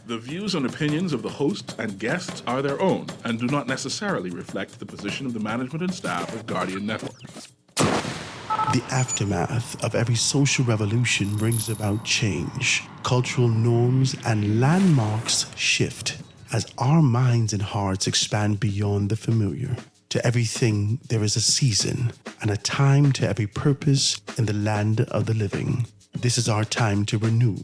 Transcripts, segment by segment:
The views and opinions of the hosts and guests are their own and do not necessarily reflect the position of the management and staff of Guardian Network. The aftermath of every social revolution brings about change. Cultural norms and landmarks shift as our minds and hearts expand beyond the familiar. To everything, there is a season and a time to every purpose in the land of the living. This is our time to renew,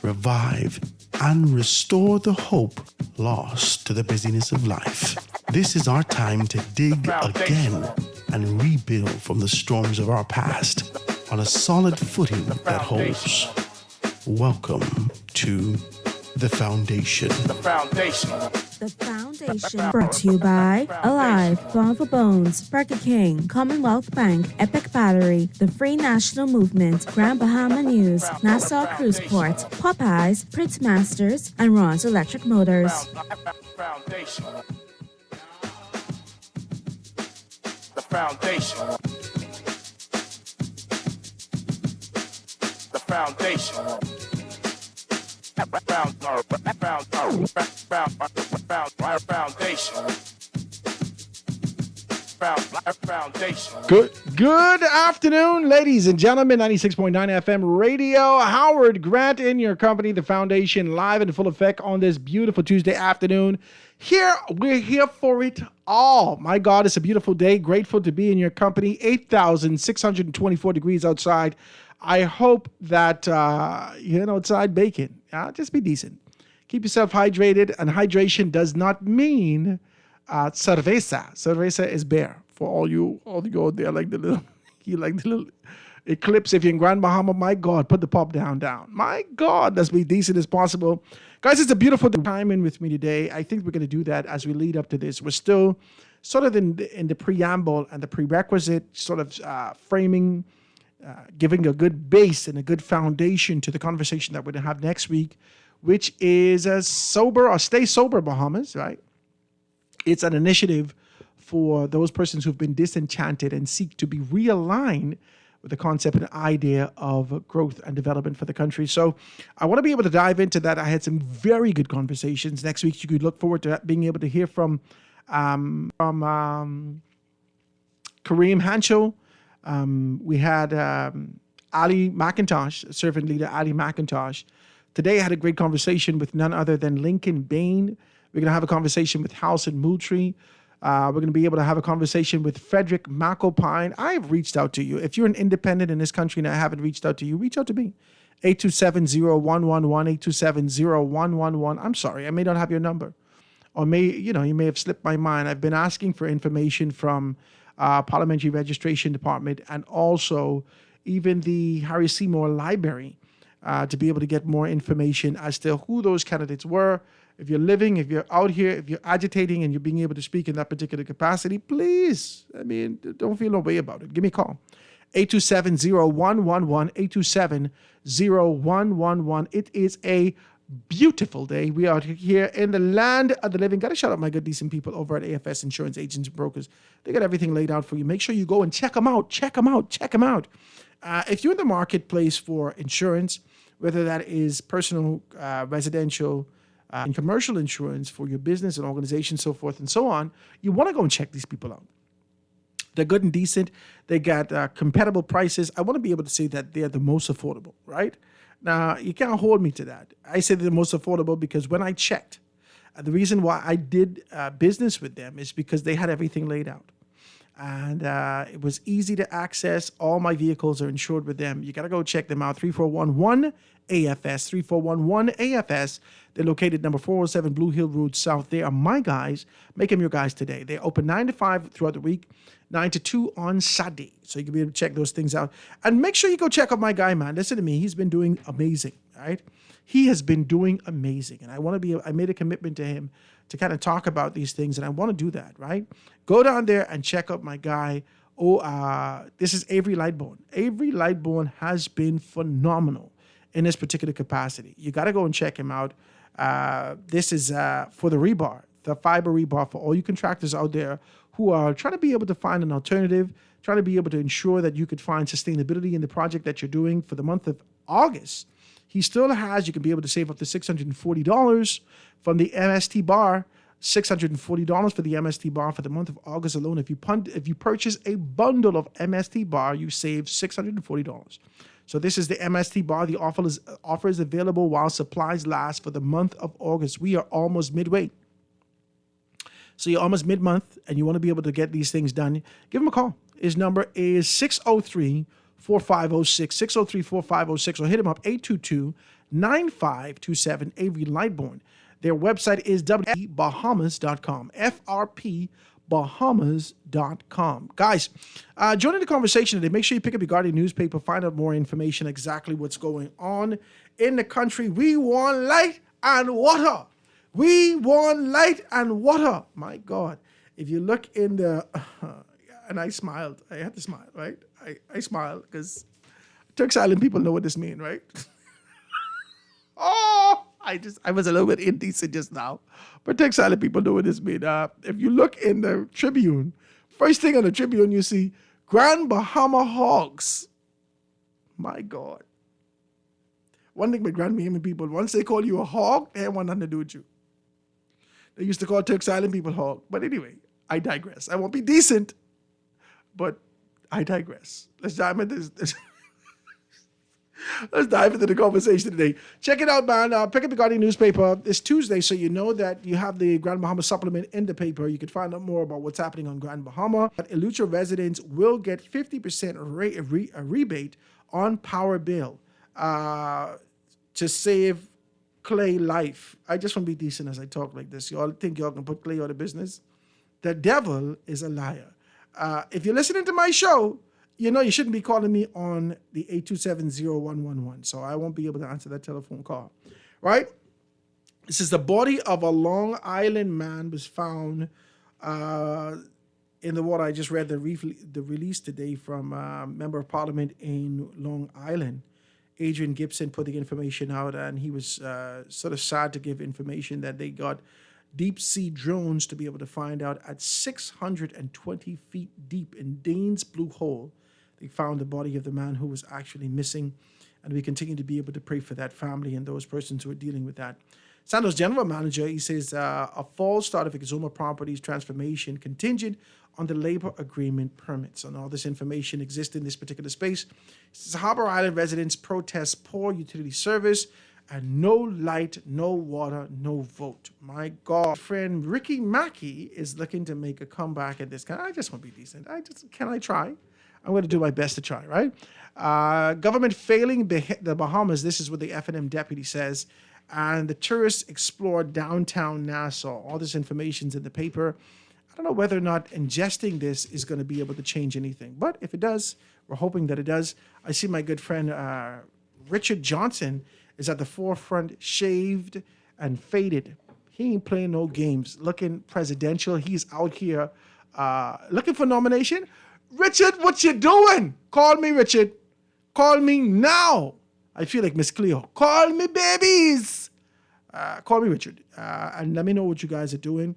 revive, and restore the hope lost to the busyness of life. This is our time to dig again and rebuild from the storms of our past on a solid footing that holds. Welcome to The Foundation. The Foundation. The Foundation. Brought to you by Alive, Bone for Bones, Burger King, Commonwealth Bank, Epic Battery, The Free National Movement, Grand Bahama News, Nassau Cruise Port, Popeyes, Prince Masters, and Ron's Electric Motors. Foundation. The Foundation. The Foundation. Good afternoon, ladies and gentlemen. 96.9 FM radio. Howard Grant in your company, The Foundation, live in full effect on this beautiful Tuesday afternoon. We're here for it all. My God, it's a beautiful day. Grateful to be in your company. 8,624 degrees outside. I hope that you're outside baking. Just be decent. Keep yourself hydrated, and hydration does not mean cerveza. Cerveza is beer for all you out there like the little eclipse. If you're in Grand Bahama, my God, put the pop down. My God, let's be decent as possible. Guys, it's a beautiful time in with me today. I think we're going to do that as we lead up to this. We're still sort of in the preamble and the prerequisite sort of framing, giving a good base and a good foundation to the conversation that we're going to have next week, which is a sober or stay sober Bahamas, right? It's an initiative for those persons who've been disenchanted and seek to be realigned with the concept and idea of growth and development for the country. So I want to be able to dive into that. I had some very good conversations. Next week, you could look forward to being able to hear from Kareem Hancho. We had Ali McIntosh, servant leader Ali McIntosh. Today I had a great conversation with none other than Lincoln Bain. We're going to have a conversation with Halson Moultrie. We're going to be able to have a conversation with Frederick McAlpine. I've reached out to you. If you're an independent in this country and I haven't reached out to you, reach out to me. 827-0111, 827-0111. I'm sorry, I may not have your number. Or you may have slipped my mind. I've been asking for information from Parliamentary Registration Department and also even the Harry Seymour Library to be able to get more information as to who those candidates were. If you're living, if you're out here, if you're agitating and you're being able to speak in that particular capacity, please, don't feel no way about it. Give me a call. 827-0111, 827-0111. It is a beautiful day. We are here in the land of the living. Got to shout out my good, decent people over at AFS Insurance Agents and Brokers. They got everything laid out for you. Make sure you go and check them out. If you're in the marketplace for insurance, whether that is personal, residential, and commercial insurance for your business and organization, so forth and so on, you want to go and check these people out. They're good and decent. They got compatible prices. I want to be able to say that they're the most affordable, right? Now, you can't hold me to that. I say they're the most affordable because when I checked, the reason why I did business with them is because they had everything laid out. And it was easy to access. All my vehicles are insured with them. You got to go check them out. 3411 AFS, 3411 AFS. They're located number 407 Blue Hill Road South. They are my guys. Make them your guys today. They're open 9 to 5 throughout the week, 9 to 2 on Saturday. So you can be able to check those things out. And make sure you go check out my guy, man. Listen to me. He's been doing amazing, right? He has been doing amazing. And I made a commitment to him to kind of talk about these things. And I want to do that, right? Go down there and check out my guy. This is Avery Lightbourne. Avery Lightbourne has been phenomenal in this particular capacity. You got to go and check him out. This is for the rebar, the fiber rebar for all you contractors out there who are trying to be able to find an alternative, trying to be able to ensure that you could find sustainability in the project that you're doing for the month of August. he still has, you can be able to save up to $640 from the MST bar. $640 for the MST bar for the month of August alone. If you purchase a bundle of MST bar, you save $640. So this is the MST bar. The offer is available while supplies last for the month of August. We are almost midway. So you're almost mid-month and you want to be able to get these things done, give him a call. His number is 603-4506, 603-4506, or hit him up, 822-9527, Avery Lightbourne. Their website is frpbahamas.com, frpbahamas.com. Guys, joining the conversation today, make sure you pick up your Guardian newspaper, find out more information, exactly what's going on in the country. We want light and water. We want light and water. My God. If you look in the... and I smiled. I had to smile, right? I smiled because Turks Island people know what this means, right? Oh, I was a little bit indecent just now. But Turks Island people know what this means. If you look in the Tribune, first thing on the Tribune, you see Grand Bahama Hogs. My God. One thing with Grand Bahama people, once they call you a hog, they want nothing to do with you. They used to call Turks Island people hog. But anyway, I digress. I won't be decent, but I digress. Let's dive into this. Let's dive into the conversation today. Check it out, man. Pick up the Guardian newspaper. It's Tuesday, so you know that you have the Grand Bahama supplement in the paper. You can find out more about what's happening on Grand Bahama. Eleuthera residents will get 50% rebate on power bill to save Clay life. I just want to be decent as I talk like this. Y'all think y'all can put Clay out of business? The devil is a liar. If you're listening to my show, you know you shouldn't be calling me on the 827-0111. So I won't be able to answer that telephone call. Right? This is the body of a Long Island man was found in the water. I just read the release today from Member of Parliament in Long Island. Adrian Gibson put the information out, and he was sort of sad to give information that they got deep sea drones to be able to find out at 620 feet deep in Dane's Blue Hole. They found the body of the man who was actually missing, and we continue to be able to pray for that family and those persons who are dealing with that. Sandoz General Manager, he says a false start of Exuma Properties transformation contingent on the labor agreement permits. And all this information exists in this particular space. It says Harbor Island residents protest poor utility service and no light, no water, no vote. My God. Friend Ricky Mackey is looking to make a comeback at this. I just want to be decent. Can I try? I'm going to do my best to try, right? Government failing the Bahamas. This is what the F&M deputy says. And the tourists explore downtown Nassau. All this information's in the paper. I don't know whether or not ingesting this is going to be able to change anything. But if it does, we're hoping that it does. I see my good friend Richard Johnson is at the forefront, shaved and faded. He ain't playing no games. Looking presidential. He's out here looking for nomination. Richard, what you doing? Call me, Richard. Call me now. I feel like Miss Cleo. Call me, babies. Call me, Richard, and let me know what you guys are doing.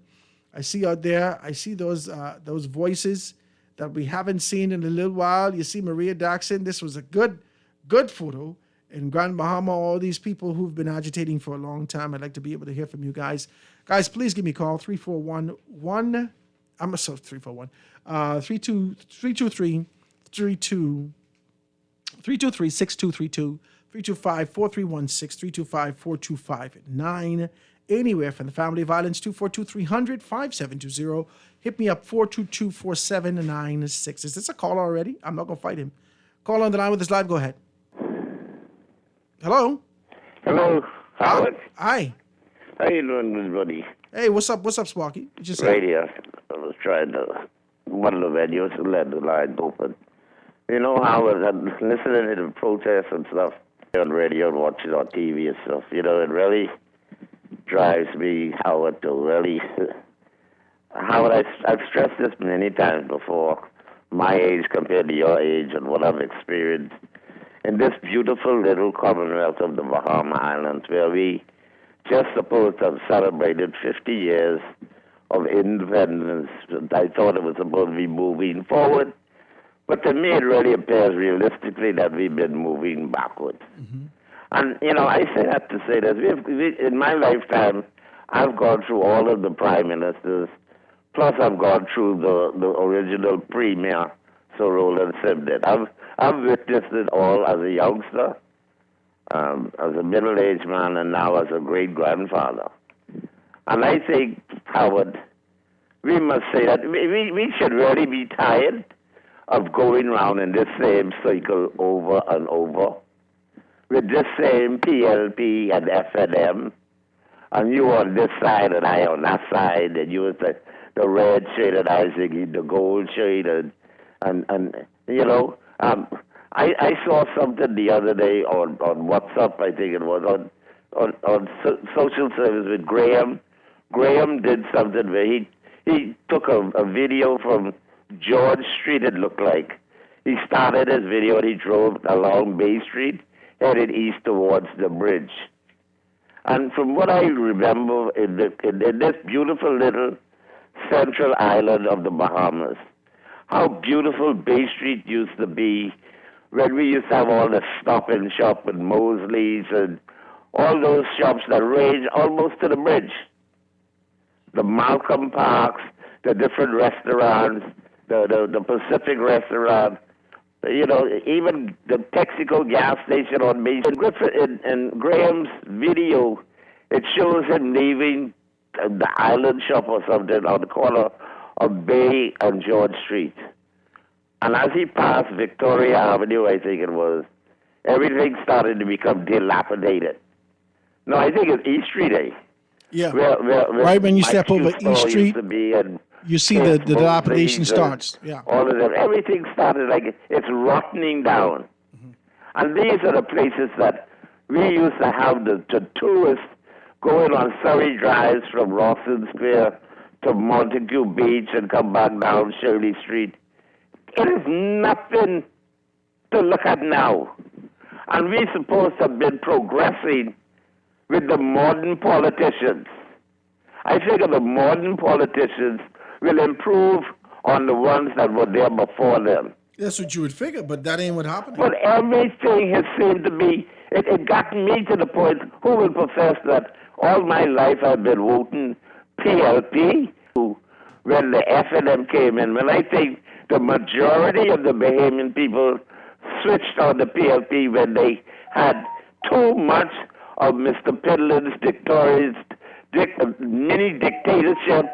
I see out there. I see those voices that we haven't seen in a little while. You see Maria Daxon. This was a good photo in Grand Bahama. All these people who've been agitating for a long time. I'd like to be able to hear from you guys. Guys, please give me a call. 341-1. I'm so 341. 323-6232. 323-6232. 325-4316. 325-425-9. Anywhere from the Family Violence, 242-300-5720. Hit me up, 422-4796. Is this a call already? I'm not going to fight him. Call on the line with us live. Go ahead. Hello? Hello, Howard. Hi. How you doing, good buddy? Hey, what's up? What's up, Sparky? You just Right here. I was trying to, one of the videos to let the line open. You know, Howard, I'm listening to the protests and stuff on radio and watching on TV and stuff. You know, it really drives me, Howard, to really... Howard, I've stressed this many times before, my age compared to your age and what I've experienced in this beautiful little commonwealth of the Bahama Islands, where we just supposed to have celebrated 50 years of independence. I thought it was supposed to be moving forward, but to me it really appears realistically that we've been moving backward. Mm-hmm. And, I say that to say this. In my lifetime, I've gone through all of the prime ministers, plus I've gone through the original premier, Sir Roland Simpson. I've witnessed it all as a youngster, as a middle-aged man, and now as a great-grandfather. And I think, Howard, we must say that we should really be tired of going round in this same cycle over and over with this same PLP and FNM, and you on this side and I on that side, and you with the red shade and I singing the gold shade, and I saw something the other day on WhatsApp, I think it was, on social service with Graham. Graham did something where he took a video from George Street, it looked like. He started his video and he drove along Bay Street, headed east towards the bridge. And from what I remember, in this beautiful little central island of the Bahamas, how beautiful Bay Street used to be when we used to have all the Stop and Shop and Mosley's and all those shops that range almost to the bridge. The Malcolm Parks, the different restaurants, the Pacific restaurant, even the Texaco gas station on Mason. In Graham's video, it shows him leaving the Island Shop or something on the corner of Bay and George Street. And as he passed Victoria Avenue, I think it was, everything started to become dilapidated. No, I think it's East Street, eh? Yeah. Where Right when you Mike step over Hughes' East store Street, used to be, and you see the dilapidation Mosley's, starts. Yeah. all of them. Everything started like it's rotting down. Mm-hmm. And these are the places that we used to have the tourists going on Surrey Drives from Rawson Square to Montague Beach and come back down Shirley Street. It is nothing to look at now. And we're supposed to have been progressing with the modern politicians. I figure the modern politicians will improve on the ones that were there before them. That's what you would figure, but that ain't what happened. But everything has seemed to be, it got me to the point, who will profess that all my life I've been voting PLP when the FNM came in. When I think the majority of the Bahamian people switched on the PLP when they had too much of Mr. Pidlin's mini dictatorship,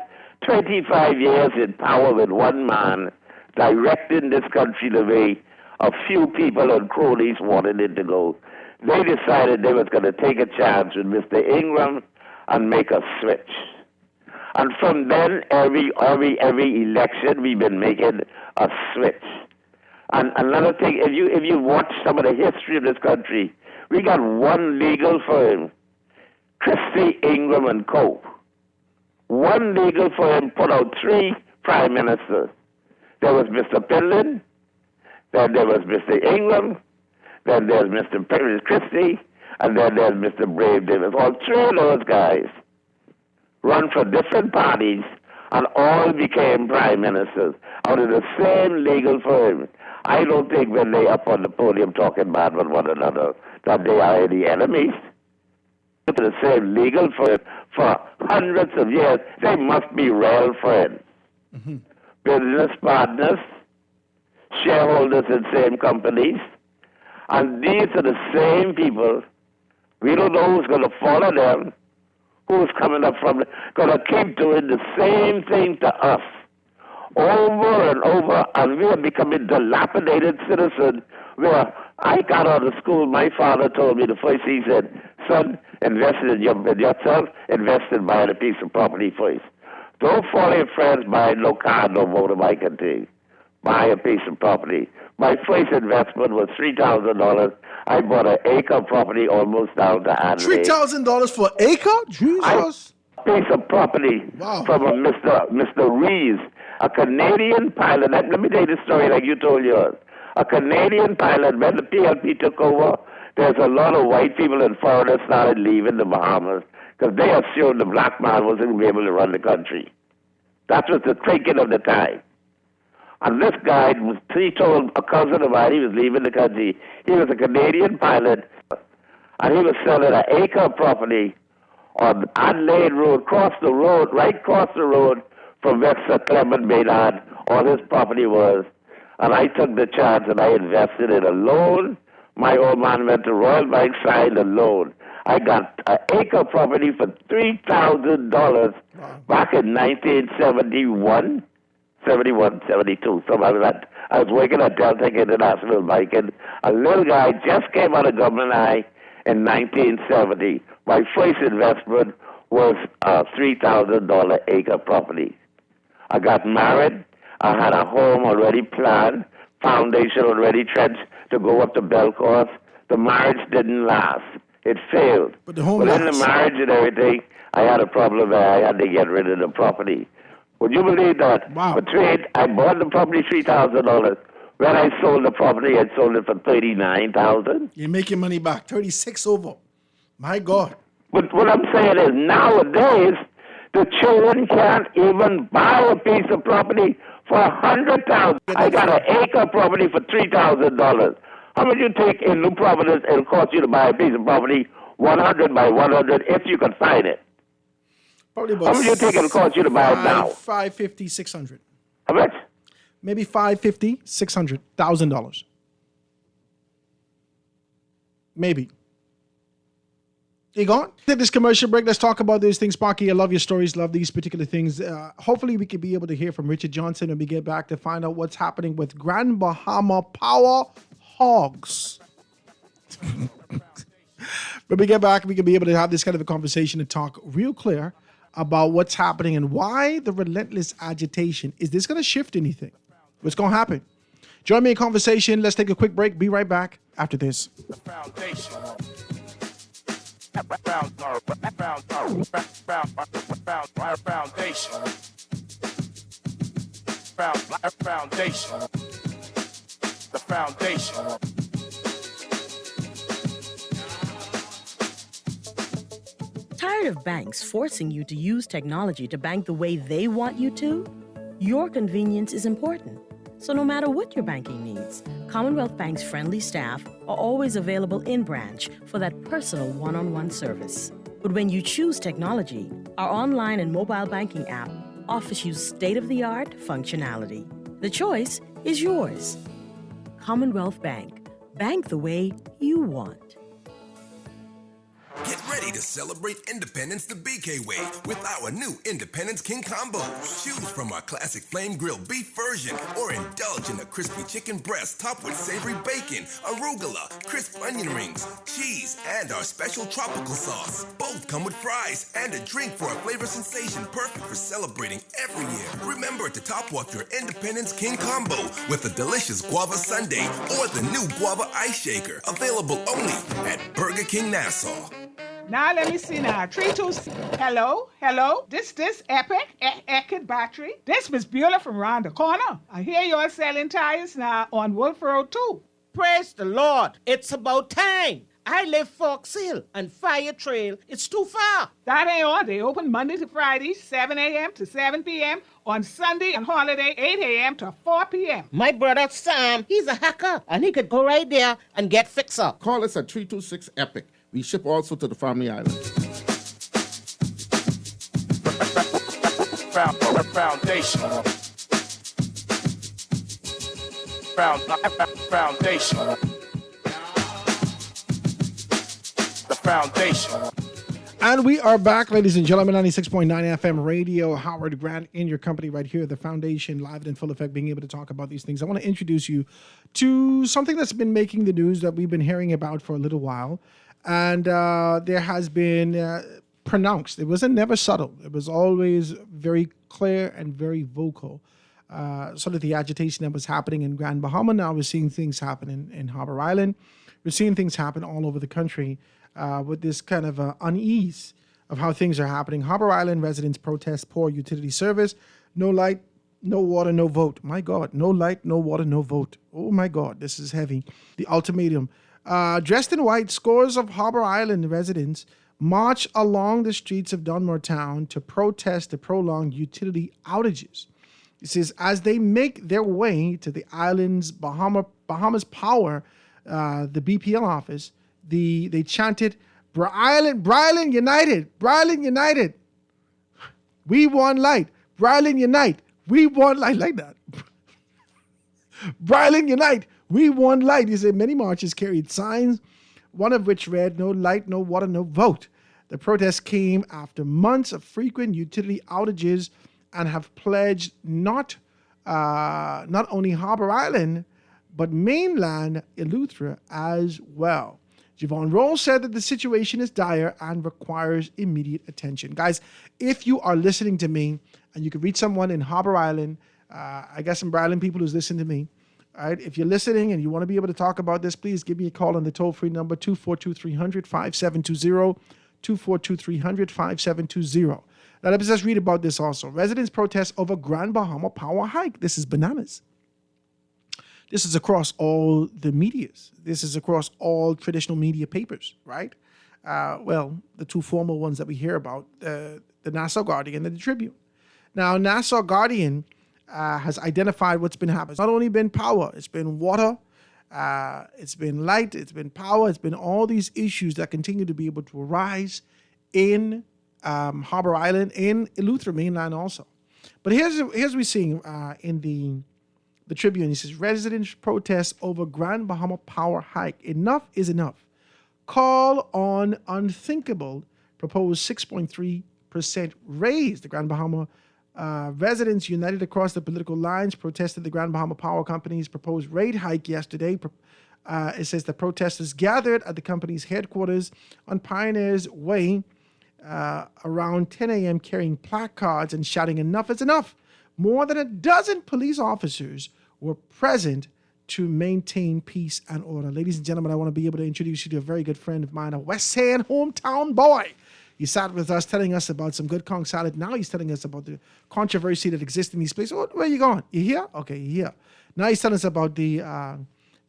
25 years in power with one man, directing this country the way a few people and cronies wanted it to go. They decided they was going to take a chance with Mr. Ingram and make a switch. And from then, every election, we've been making a switch. And another thing, if you watch some of the history of this country, we got one legal firm, Christie, Ingram, and Co. One legal firm put out 3 prime ministers. There was Mr. Pidlin, then there was Mr. Ingram, then there's Mr. Christie, and then there's Mr. Brave Davis. All 3 of those guys run for different parties and all became prime ministers out of the same legal firm. I don't think when they up on the podium talking bad with one another that they are any enemies. The same legal firm for hundreds of years. They must be real friends. Mm-hmm. Business partners, shareholders in same companies. And these are the same people. We don't know who's going to follow them, who's coming up from, going to keep doing the same thing to us over and over, and we are becoming dilapidated citizens where I got out of school, my father told me the first, he said, son, invest in yourself, invest in buying a piece of property first. Don't follow your friends buying no car, no motorbike and things. Buy a piece of property. My first investment was $3,000. I bought an acre of property almost down to Adelaide. $3,000 for an acre? Jesus. A piece of property from a Mr. Rees, a Canadian pilot. Let me tell you the story like you told yours. A Canadian pilot, when the PLP took over, there's a lot of white people and foreigners started leaving the Bahamas because they assumed the black man wasn't going to be able to run the country. That was the thinking of the time. And this guy, he told a cousin of mine he was leaving the country. He was a Canadian pilot. and he was selling an acre of property on Adelaide Road, right across the road from where Sir Clement Maynard, all his property was. And I took the chance and I invested in a loan. My old man went to Royal Bank, signed a loan. I got an acre property for $3,000 back in 1971, 72, something like that. I was working at Delta International Bank, and a little guy just came out of Government High in 1970. My first investment was a $3,000 acre property. I got married. I had a home already planned, foundation already trenched to go up to Belcourt. The marriage didn't last. It failed. But the home in the lasts. marriage and everything, I had a problem where I had to get rid of the property. Would you believe that? Wow. For trade, I bought the property $3,000. When I sold the property, I sold it for $39,000. You're making money back. 36 over. My God. But what I'm saying is nowadays, the children can't even buy a piece of property for $100,000. I got an acre property for $3,000. How much you take in New Providence? It'll cost you to buy a piece of property 100 by 100 if you can find it. Probably about How much you think it'll cost you to buy it now? 550, 600. How much? Maybe 550, 600, $1,000. Maybe. You gone? Take this commercial break. Let's talk about these things, Sparky. I love your stories. Love these particular things. Hopefully, we can be able to hear from Richard Johnson when we get back to find out what's happening with Grand Bahama Power Hogs. When we get back, we can be able to have this kind of a conversation and talk real clear about what's happening and why the relentless agitation. Is this going to shift anything? What's going to happen? Join me in conversation. Let's take a quick break. Be right back after this. The foundation. Foundation. The foundation. Tired of banks forcing you to use technology to bank the way they want you to? Your convenience is important. So no matter what your banking needs, Commonwealth Bank's friendly staff are always available in branch for that personal one-on-one service. But when you choose technology, our online and mobile banking app offers you state-of-the-art functionality. The choice is yours. Commonwealth Bank. Bank the way you want. Get ready to celebrate Independence the BK way with our new Independence King combo. Choose from our classic flame grilled beef version or indulge in a crispy chicken breast topped with savory bacon, arugula, crisp onion rings, cheese, and our special tropical sauce. Both come with fries and a drink for a flavor sensation perfect for celebrating every year. Remember to top off your Independence King combo with a delicious guava sundae or the new guava ice shaker, available only at Burger King Nassau. Now let me see now. 326. Hello. This Epic battery. This Miss Beulah from round the corner. I hear you're selling tires now on Wolf Road too. Praise the Lord. It's about time. I live Fox Hill and Fire Trail. It's too far. That ain't all. They open Monday to Friday, 7 a.m. to 7 p.m. On Sunday and holiday, 8 a.m. to 4 p.m. My brother Sam, he's a hacker, and he could go right there and get fix up. Call us at 326 EPIC. We ship also to the Family Island. Foundation. Foundation. The foundation. And we are back, ladies and gentlemen, 96.9 FM radio. Howard Grant in your company right here at the Foundation, live and in full effect, being able to talk about these things. I want to introduce you to something that's been making the news that we've been hearing about for a little while. And there has been pronounced. It wasn't never subtle. It was always very clear and very vocal. Sort of the agitation that was happening in Grand Bahama. Now we're seeing things happen in Harbour Island. We're seeing things happen all over the country with this kind of unease of how things are happening. Harbour Island residents protest poor utility service. No light, no water, no vote. My God, no light, no water, no vote. Oh my God, this is heavy. The ultimatum. Dressed in white, scores of Harbour Island residents march along the streets of Dunmore Town to protest the prolonged utility outages. It says, as they make their way to the island's Bahamas Power, the BPL office, they chanted, Bryland United, Bryland United. We want light. Bryland Unite. We want light, like that. Bryland Unite. We want light. He said many marches carried signs, one of which read, no light, no water, no vote. The protest came after months of frequent utility outages and have pledged not only Harbor Island, but mainland Eleuthera as well. Javon Roll said that the situation is dire and requires immediate attention. Guys, if you are listening to me and you can reach someone in Harbor Island, I got some Bryland people who's listening to me. All right, if you're listening and you want to be able to talk about this, please give me a call on the toll-free number 242-300-5720, 242-300-5720. Now, let me just read about this also. Residents protest over Grand Bahama power hike. This is bananas. This is across all the medias. This is across all traditional media papers, right? Well, the two formal ones that we hear about, the Nassau Guardian and the Tribune. Now, Nassau Guardian has identified what's been happening. It's not only been power, it's been water, it's been light, it's been power, it's been all these issues that continue to be able to arise in Harbor Island, in Eleuthera mainland also. But here's what we're seeing in the Tribune. He says, residents protest over Grand Bahama power hike. Enough is enough. Call on unthinkable. Proposed 6.3% raise. The Grand Bahama residents united across the political lines protested the Grand Bahama Power Company's proposed rate hike yesterday. It says the protesters gathered at the company's headquarters on Pioneers Way around 10 a.m. carrying placards and shouting, enough is enough. More than a dozen police officers were present to maintain peace and order. Ladies and gentlemen, I want to be able to introduce you to a very good friend of mine, a West End hometown boy. He sat with us telling us about some good conch salad. Now he's telling us about the controversy that exists in these places. Oh, where are you going? You here? Okay, you here. Now he's telling us about the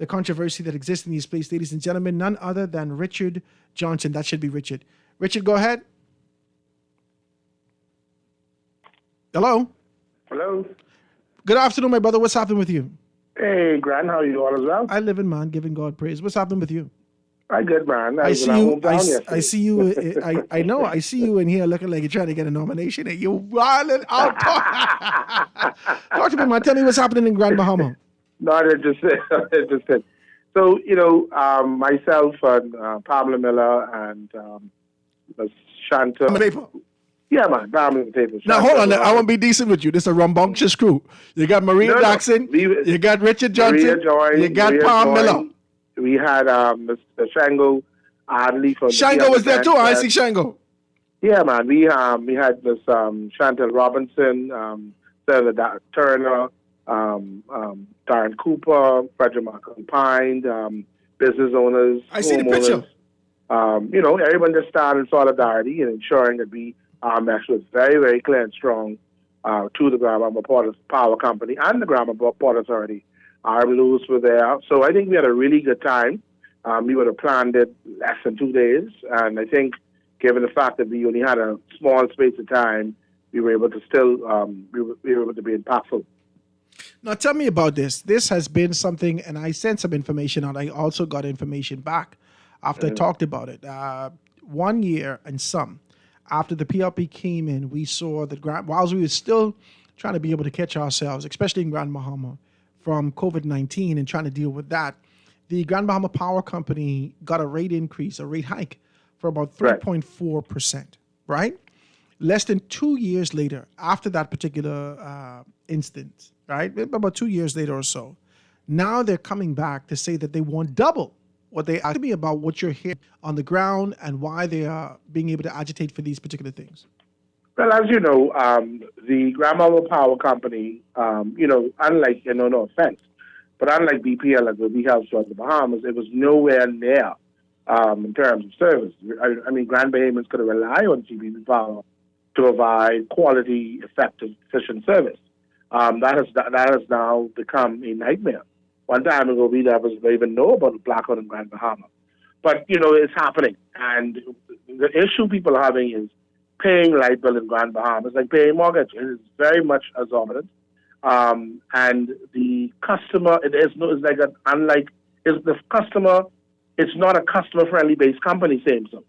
controversy that exists in these places. Ladies and gentlemen, none other than Richard Johnson. That should be Richard. Richard, go ahead. Hello? Hello. Good afternoon, my brother. What's happening with you? Hey, Grant, how are you all as well? I live in, man, giving God praise. What's happening with you? I'm good, man. I see you. I see you. I know. I see you in here looking like you're trying to get a nomination. And you're wilding out. Talk to me, man. Tell me what's happening in Grand Bahama. Not interested. Interested. So, myself and Pamela Miller and Shanta. Yeah, man. Pamela Miller. Now, hold on. I want to be decent with you. This is a rambunctious crew. You got Maria Jackson. You got Richard Johnson. You got Pam Miller. We had Mr. Shango Adley from Shango was there too. I see Shango. Yeah, man. We had Miss Chantel Robinson, Senator Turner, Darren Cooper, Frederick Michael Pine, business owners. I see the picture. Everyone just started in solidarity and ensuring that our message was very, very clear and strong to the Grand Bahama Port Power Company and the Grand Bahama Port Authority. Our blues were there. So I think we had a really good time. We would have planned it less than 2 days. And I think given the fact that we only had a small space of time, we were able to still we were able to be impactful. Now tell me about this. This has been something, and I sent some information out. I also got information back after I talked about it. 1 year and some after the PLP came in, we saw that whilst we were still trying to be able to catch ourselves, especially in Grand Bahama, from COVID-19 and trying to deal with that, the Grand Bahama Power Company got a rate increase, a rate hike for about 3.4%, right? Less than 2 years later, after that particular instance, right? About 2 years later or so, now they're coming back to say that they want double what they asked me about what you're hearing on the ground and why they are being able to agitate for these particular things. Well, as you know, the Grand Bahama Power Company, unlike, no offense, but unlike BPL and we have throughout the Bahamas, it was nowhere near in terms of service. I mean, Grand Bahamians could rely on CBP Power to provide quality, effective, efficient service. That has now become a nightmare. One time ago, we never even know about blackout in Grand Bahama. But, it's happening. And the issue people are having is paying light bill in Grand Bahama. It's like paying mortgage. It is very much exorbitant. And the customer, the customer it's not a customer-friendly based company, saying so.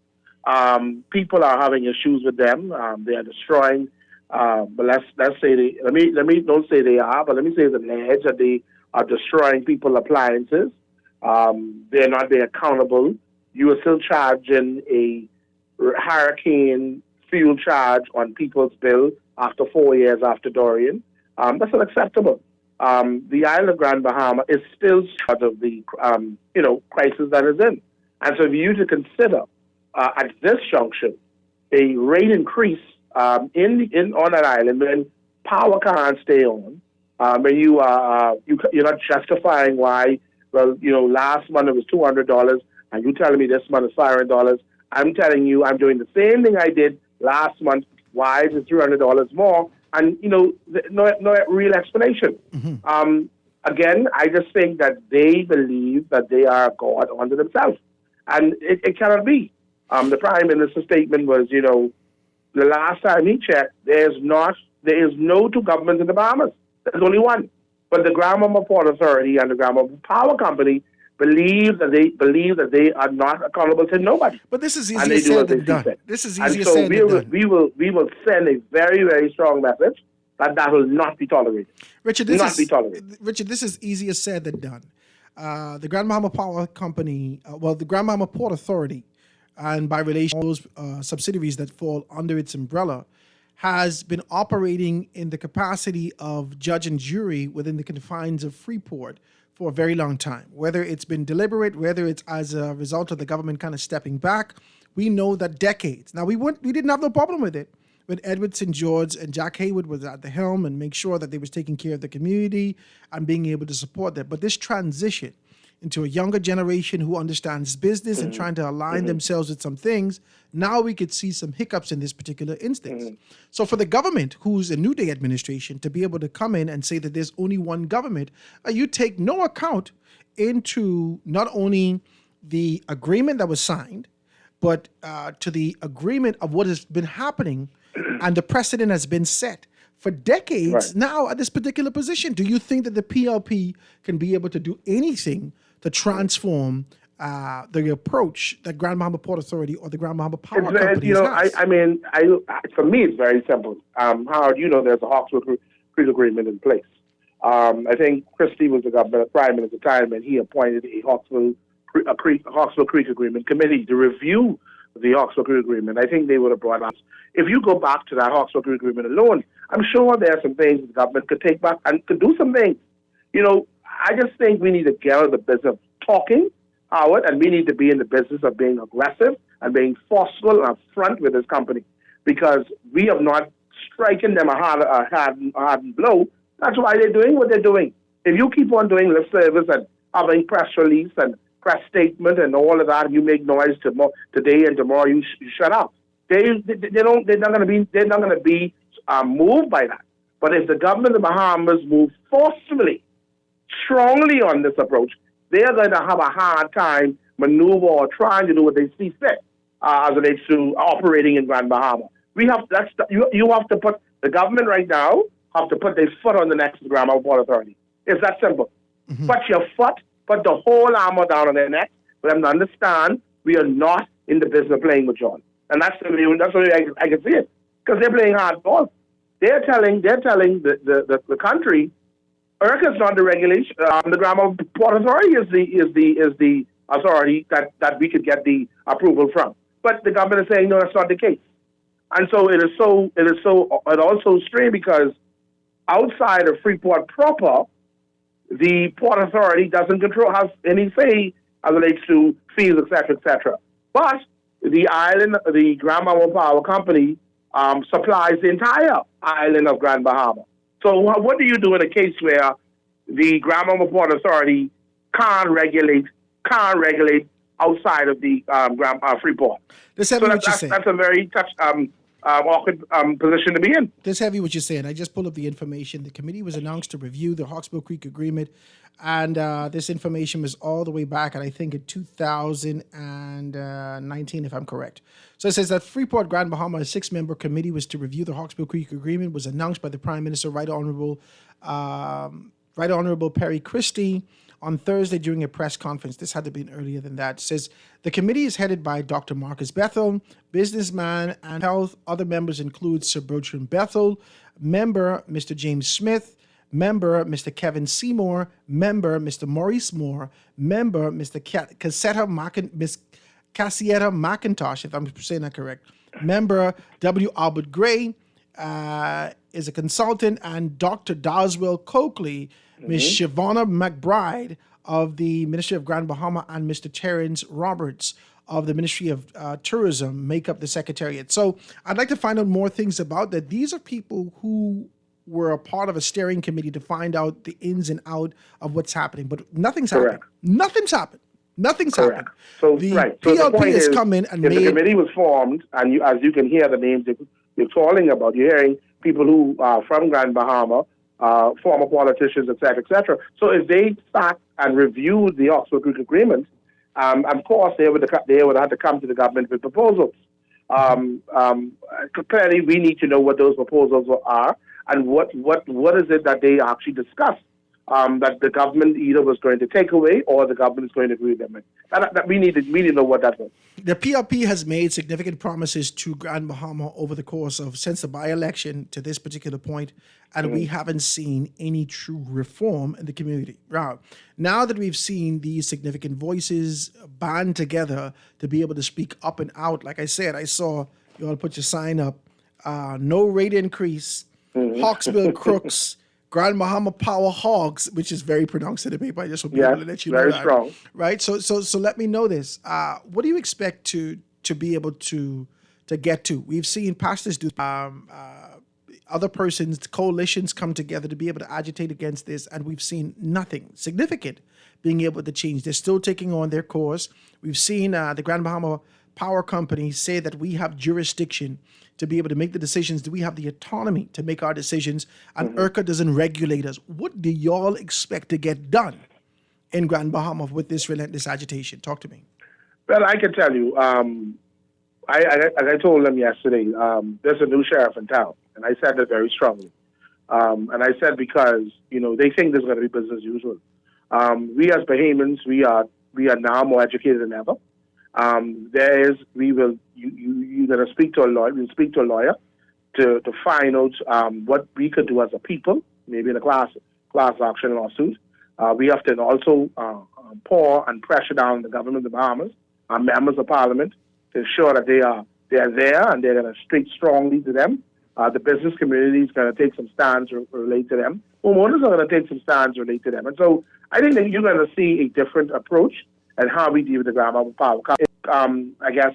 People are having issues with them. They are destroying. But let's say let me don't say they are, but let me say it's alleged that they are destroying people's appliances. They're not being accountable. You are still charging a hurricane fuel charge on people's bill after 4 years after Dorian. That's unacceptable. The island of Grand Bahama is still part of the crisis that is in, and so if you to consider at this junction a rate increase on that island when power can't stay on, and you're not justifying why. Well, last month it was $200, and you telling me this month is $500. I'm telling you, I'm doing the same thing I did last month. Why is it $300 more? And no real explanation. Again, I just think that they believe that they are God unto themselves, and it cannot be. The Prime Minister's statement was, the last time he checked, there is no two governments in the Bahamas. There's only one. But the Grand Bahama Port Authority and the Grand Bahama Power Company believe that they are not accountable to nobody. But this is easier said than done. This is easier said than done. We will send a very, very strong message that will not be tolerated. Richard, this is easier said than done. The Grand Bahama Power Company, the Grand Bahama Port Authority, and by relation those subsidiaries that fall under its umbrella, has been operating in the capacity of judge and jury within the confines of Freeport for a very long time. Whether it's been deliberate, whether it's as a result of the government kind of stepping back, we know that decades. Now, we didn't have no problem with it when Edward St. George and Jack Haywood was at the helm and make sure that they was taking care of the community and being able to support that. But this transition into a younger generation who understands business and trying to align themselves with some things, now we could see some hiccups in this particular instance. So for the government, who's a New Day administration, to be able to come in and say that there's only one government, you take no account into not only the agreement that was signed, but to the agreement of what has been happening and the precedent has been set for decades now at this particular position. Do you think that the PLP can be able to do anything to transform the approach that Grand Bahama Port Authority or the Grand Bahama Power Company has? For me, it's very simple. Howard, there's a Hawksbill Creek Agreement in place. I think Christie was the government, prime minister at the time, and he appointed a Hawksbill Creek Agreement committee to review the Hawksbill Creek Agreement. I think they would have brought us. If you go back to that Hawksbill Creek Agreement alone, I'm sure there are some things the government could take back and could do some things. I just think we need to get out of the business of talking, Howard, and we need to be in the business of being aggressive and being forceful and upfront with this company, because we have not striking them a hard blow. That's why they're doing what they're doing. If you keep on doing lip service and having press release and press statement and all of that, you make noise today and tomorrow you shut up. They're not going to be moved by that. But if the government of the Bahamas move forcefully, strongly on this approach, they are going to have a hard time maneuver or trying to do what they see fit as it relates to operating in Grand Bahama. You have to put the government right now have to put their foot on the neck of the Grand Bahama Port Authority. It's that simple. Put your foot, put the whole armor down on their neck for them to understand we are not in the business of playing with John. And that's the way I can see it, because they're playing hardball. They're telling the country, IRCA is not the regulation. The Grand Bahama Port Authority is the authority that we could get the approval from. But the government is saying no, that's not the case. And so it also strange because outside of Freeport proper, the Port Authority doesn't have any say as it relates to fees, etc., etc. But the Grand Bahama Power Company supplies the entire island of Grand Bahama. So what do you do in a case where the Grand Bahama Port Authority can't regulate outside of the Freeport? That's a very awkward position to be in. That's heavy what you're saying. I just pulled up the information. The committee was announced to review the Hawksbill Creek Agreement, and this information was all the way back, and I think in 2019, if I'm correct. So it says that Freeport Grand Bahama, a 6-member committee, was to review the Hawksbill Creek Agreement, was announced by the Prime Minister, Right Honorable Perry Christie, on Thursday during a press conference. This had to be earlier than that. It says the committee is headed by Dr. Marcus Bethel, businessman and health. Other members include Sir Bertrand Bethel, member Mr. James Smith, member Mr. Kevin Seymour, member Mr. Maurice Moore, member Mr. Miss Cassietta McIntosh, if I'm saying that correct, member W. Albert Gray, is a consultant, and Dr. Doswell Coakley, Ms. Shavonna McBride of the Ministry of Grand Bahama, and Mr. Terrence Roberts of the Ministry of Tourism make up the Secretariat. So I'd like to find out more things about that. These are people who were a part of a steering committee to find out the ins and out of what's happening, but nothing's happened. Nothing's happened. Nothing's happened. So, the So the PLP point has is, come in and if made... the committee was formed, and you, as you can hear the names you're calling about, you're hearing people who are from Grand Bahama, former politicians, et cetera, So if they sat and reviewed the Oxford Creek Agreement, of course they would have to come to the government with proposals. Clearly, we need to know what those proposals are and what is it that they actually discussed. That the government either was going to take away or the government is going to agree with them. That we need to know what that was. The PLP has made significant promises to Grand Bahama over the course of since the by-election to this particular point, and we haven't seen any true reform in the community. Now that we've seen these significant voices band together to be able to speak up and out, like I said, I saw you all put your sign up, no rate increase, Hawksbill crooks, Grand Bahama Power Hogs, which is very pronounced in the paper. I just want people to let you know very that. Strong. Right? So let me know this. What do you expect to be able to get to? We've seen pastors do other persons, coalitions come together to be able to agitate against this, and we've seen nothing significant being able to change. They're still taking on their course. We've seen the Grand Bahama Power Company say that we have jurisdiction to be able to make the decisions. Do we have the autonomy to make our decisions? And IRCA doesn't regulate us. What do y'all expect to get done in Grand Bahama with this relentless agitation? Talk to me. Well, I can tell you, I told them yesterday, there's a new sheriff in town, and I said that very strongly. And I said because, they think there's going to be business as usual. We as Bahamians, we are now more educated than ever. You're going to speak to a lawyer. We'll speak to a lawyer to find out what we could do as a people, maybe in a class action lawsuit. We have to also pour and pressure down the government of the Bahamas, our members of parliament, to ensure that they are there and they're going to speak strongly to them. The business community is going to take some stands relate to them. Homeowners are going to take some stands relate to them. And so I think that you're going to see a different approach and how we deal with the Grand Bahama Power. I guess,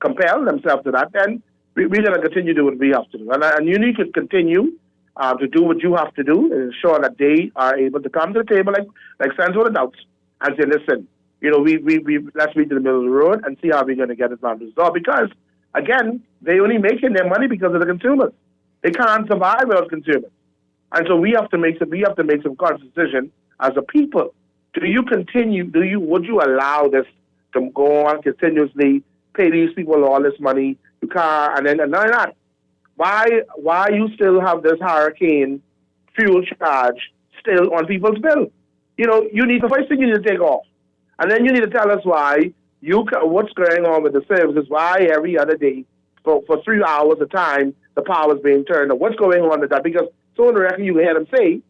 compel themselves to that, then we're going to continue to do what we have to do. And you need to continue to do what you have to do and ensure that they are able to come to the table like sensible adults and say, listen, let's meet in the middle of the road and see how we're going to get it resolved. Because, again, they're only making their money because of the consumers. They can't survive without consumers. And so we have to make some conscious decision as a people. Would you allow this to go on continuously, pay these people all this money, and then none of that? Why you still have this hurricane fuel charge still on people's bill? The first thing you need to take off. And then you need to tell us what's going on with the services, why every other day, for 3 hours a time, the power is being turned on. What's going on with that? Because so in the record you can hear them say,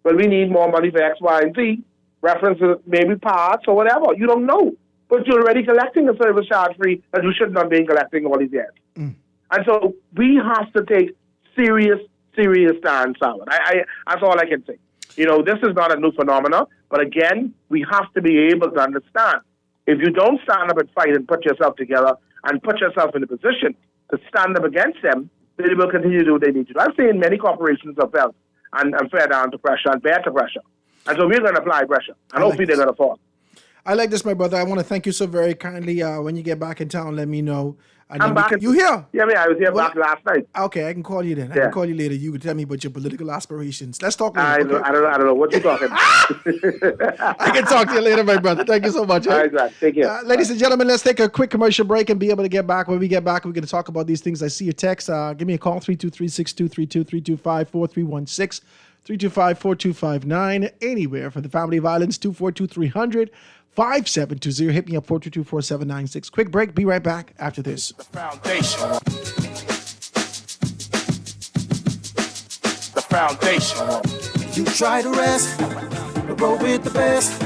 well, we need more money for X, Y, and Z, references maybe parts or whatever. You don't know. But you're already collecting a service charge free that you should not be collecting all these years. And so we have to take serious stands out. That's all I can say. This is not a new phenomenon, but again, we have to be able to understand. If you don't stand up and fight and put yourself together and put yourself in a position to stand up against them, they will continue to do what they need to do. I've seen many corporations have felt and fell down to pressure and bear to pressure. And so we're going to apply pressure, and hopefully they're going to fall. I like this, my brother. I want to thank you so very kindly. When you get back in town, let me know. I'm back. You here? Yeah, I was here back last night. Okay, I can call you then. I can call you later. You can tell me about your political aspirations. Let's talk later. I don't know what you're talking about. I can talk to you later, my brother. Thank you so much. All right, Zach. Take care. Ladies and gentlemen, let's take a quick commercial break and be able to get back. When we get back, we're going to talk about these things. I see your text. Give me a call, 323-623-2325-4316. 325-4259. Anywhere for the family violence, 242-300-5720. Hit me up, 422-4796. Quick break. Be right back after this. The foundation. The foundation. You try to rest, but roll with the best.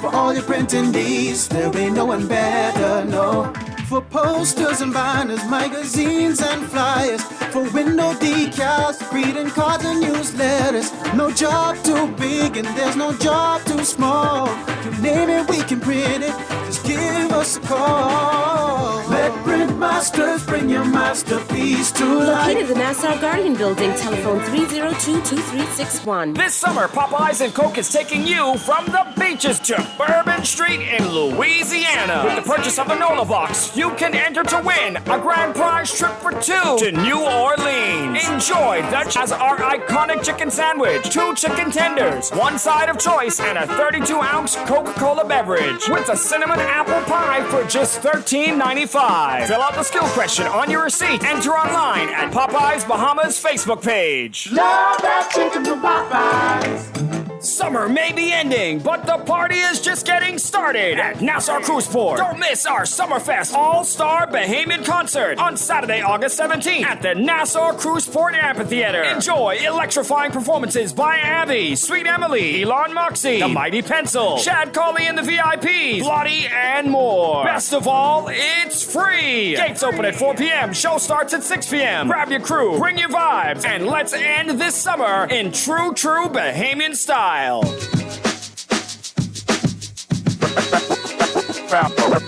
For all your printing needs, there ain't no one better, no. For posters and banners, magazines and flyers. For window decals, greeting cards and newsletters. No job too big and there's no job too small. You name it, we can print it. Just give us a call. Let Print Masters bring your masterpiece to life. Located in the Nassau Guardian Building, telephone 302-2361. This summer, Popeyes and Coke is taking you from the beaches to Bourbon Street in Louisiana. With the purchase of a NOLA box, you can enter to win a grand prize trip for two to New Orleans. Enjoy as our iconic chicken sandwich, 2 chicken tenders, 1 side of choice, and a 32-ounce Coca-Cola beverage with a cinnamon apple pie for just $13.95. Fill out the skill question on your receipt. Enter online at Popeyes Bahamas Facebook page. Love that chicken from Popeyes. Summer may be ending, but the party is just getting started at Nassau Cruise Port. Don't miss our Summerfest All-Star Bahamian Concert on Saturday, August 17th at the Nassau Cruise Port Amphitheater. Enjoy electrifying performances by Abby, Sweet Emily, Elon Moxie, The Mighty Pencil, Shad Colley and the VIPs, Blotty, and more. Best of all, it's free. Gates open at 4 p.m. Show starts at 6 p.m. Grab your crew, bring your vibes, and let's end this summer in true Bahamian style.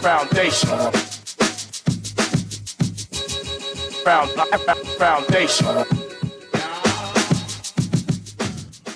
Foundation. Foundation.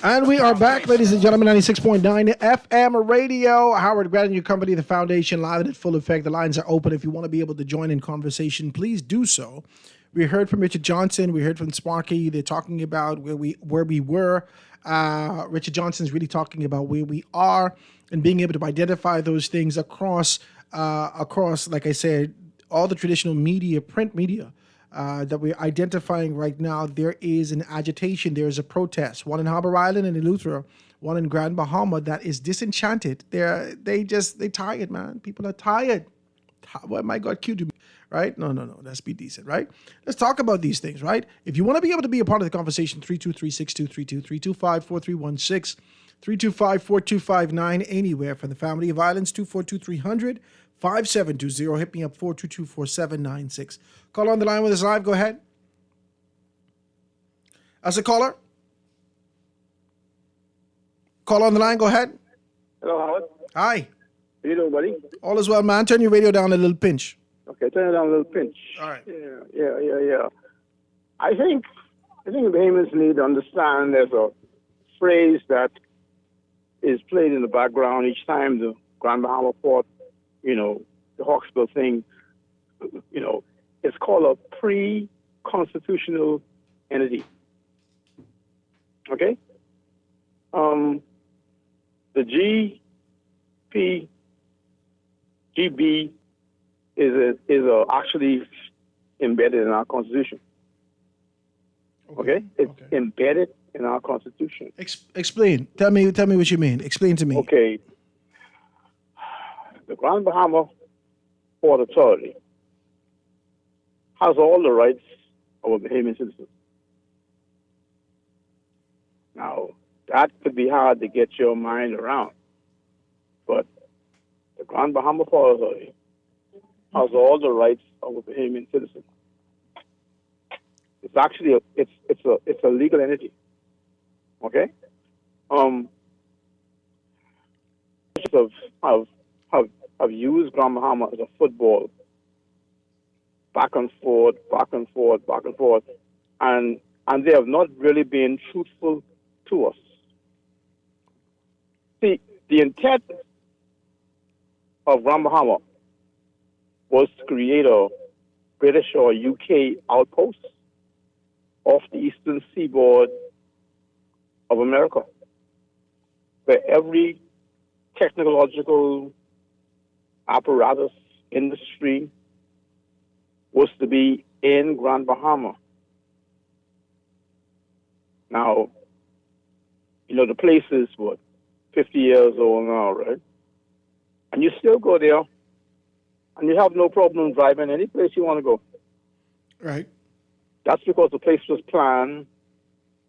And we are back, ladies and gentlemen, 96.9 FM radio. Howard Grant, your company, the Foundation, live and in full effect. The lines are open. If you want to be able to join in conversation, please do so. We heard from Richard Johnson. We heard from Sparky. They're talking about where we were. Richard Johnson's really talking about where we are and being able to identify those things across, like I said, all the traditional media, print media that we're identifying right now. There is an agitation. There is a protest. One in Harbor Island and Eleuthera, one in Grand Bahama that is disenchanted. They tired, man. People are tired. Well, my God, cue to me. Right? No. Let's be decent, right? Let's talk about these things, right? If you want to be able to be a part of the conversation, 323-6232, 325-4316, 325-4259, anywhere from the family of violence, 242-300-5720. Hit me up, 422-4796. Call on the line with us live. Go ahead. As a caller. Call on the line. Go ahead. Hello, Howard. Hi. How you doing, buddy? All is well, man. Turn your radio down a little pinch. Okay, turn it down a little pinch. All right. Yeah. I think Bahamians need to understand there's a phrase that is played in the background each time the Grand Bahama Port, the Hawksbill thing, it's called a pre-constitutional entity. Okay? The GB is actually embedded in our Constitution. Okay? It's embedded in our Constitution. Explain. Tell me what you mean. Explain to me. Okay. The Grand Bahama Port Authority has all the rights of a Bahamian citizen. Now, that could be hard to get your mind around, but the Grand Bahama Port Authority has all the rights of a Bahamian citizen. It's actually it's a legal entity. Okay? Have used Grand Bahama as a football, back and forth, and they have not really been truthful to us. See, the intent of Grand Bahama was to create a British or UK outpost off the eastern seaboard of America, where every technological apparatus industry was to be in Grand Bahama. Now, the place is, 50 years old now, right? And you still go there, and you have no problem driving any place you want to go. Right. That's because the place was planned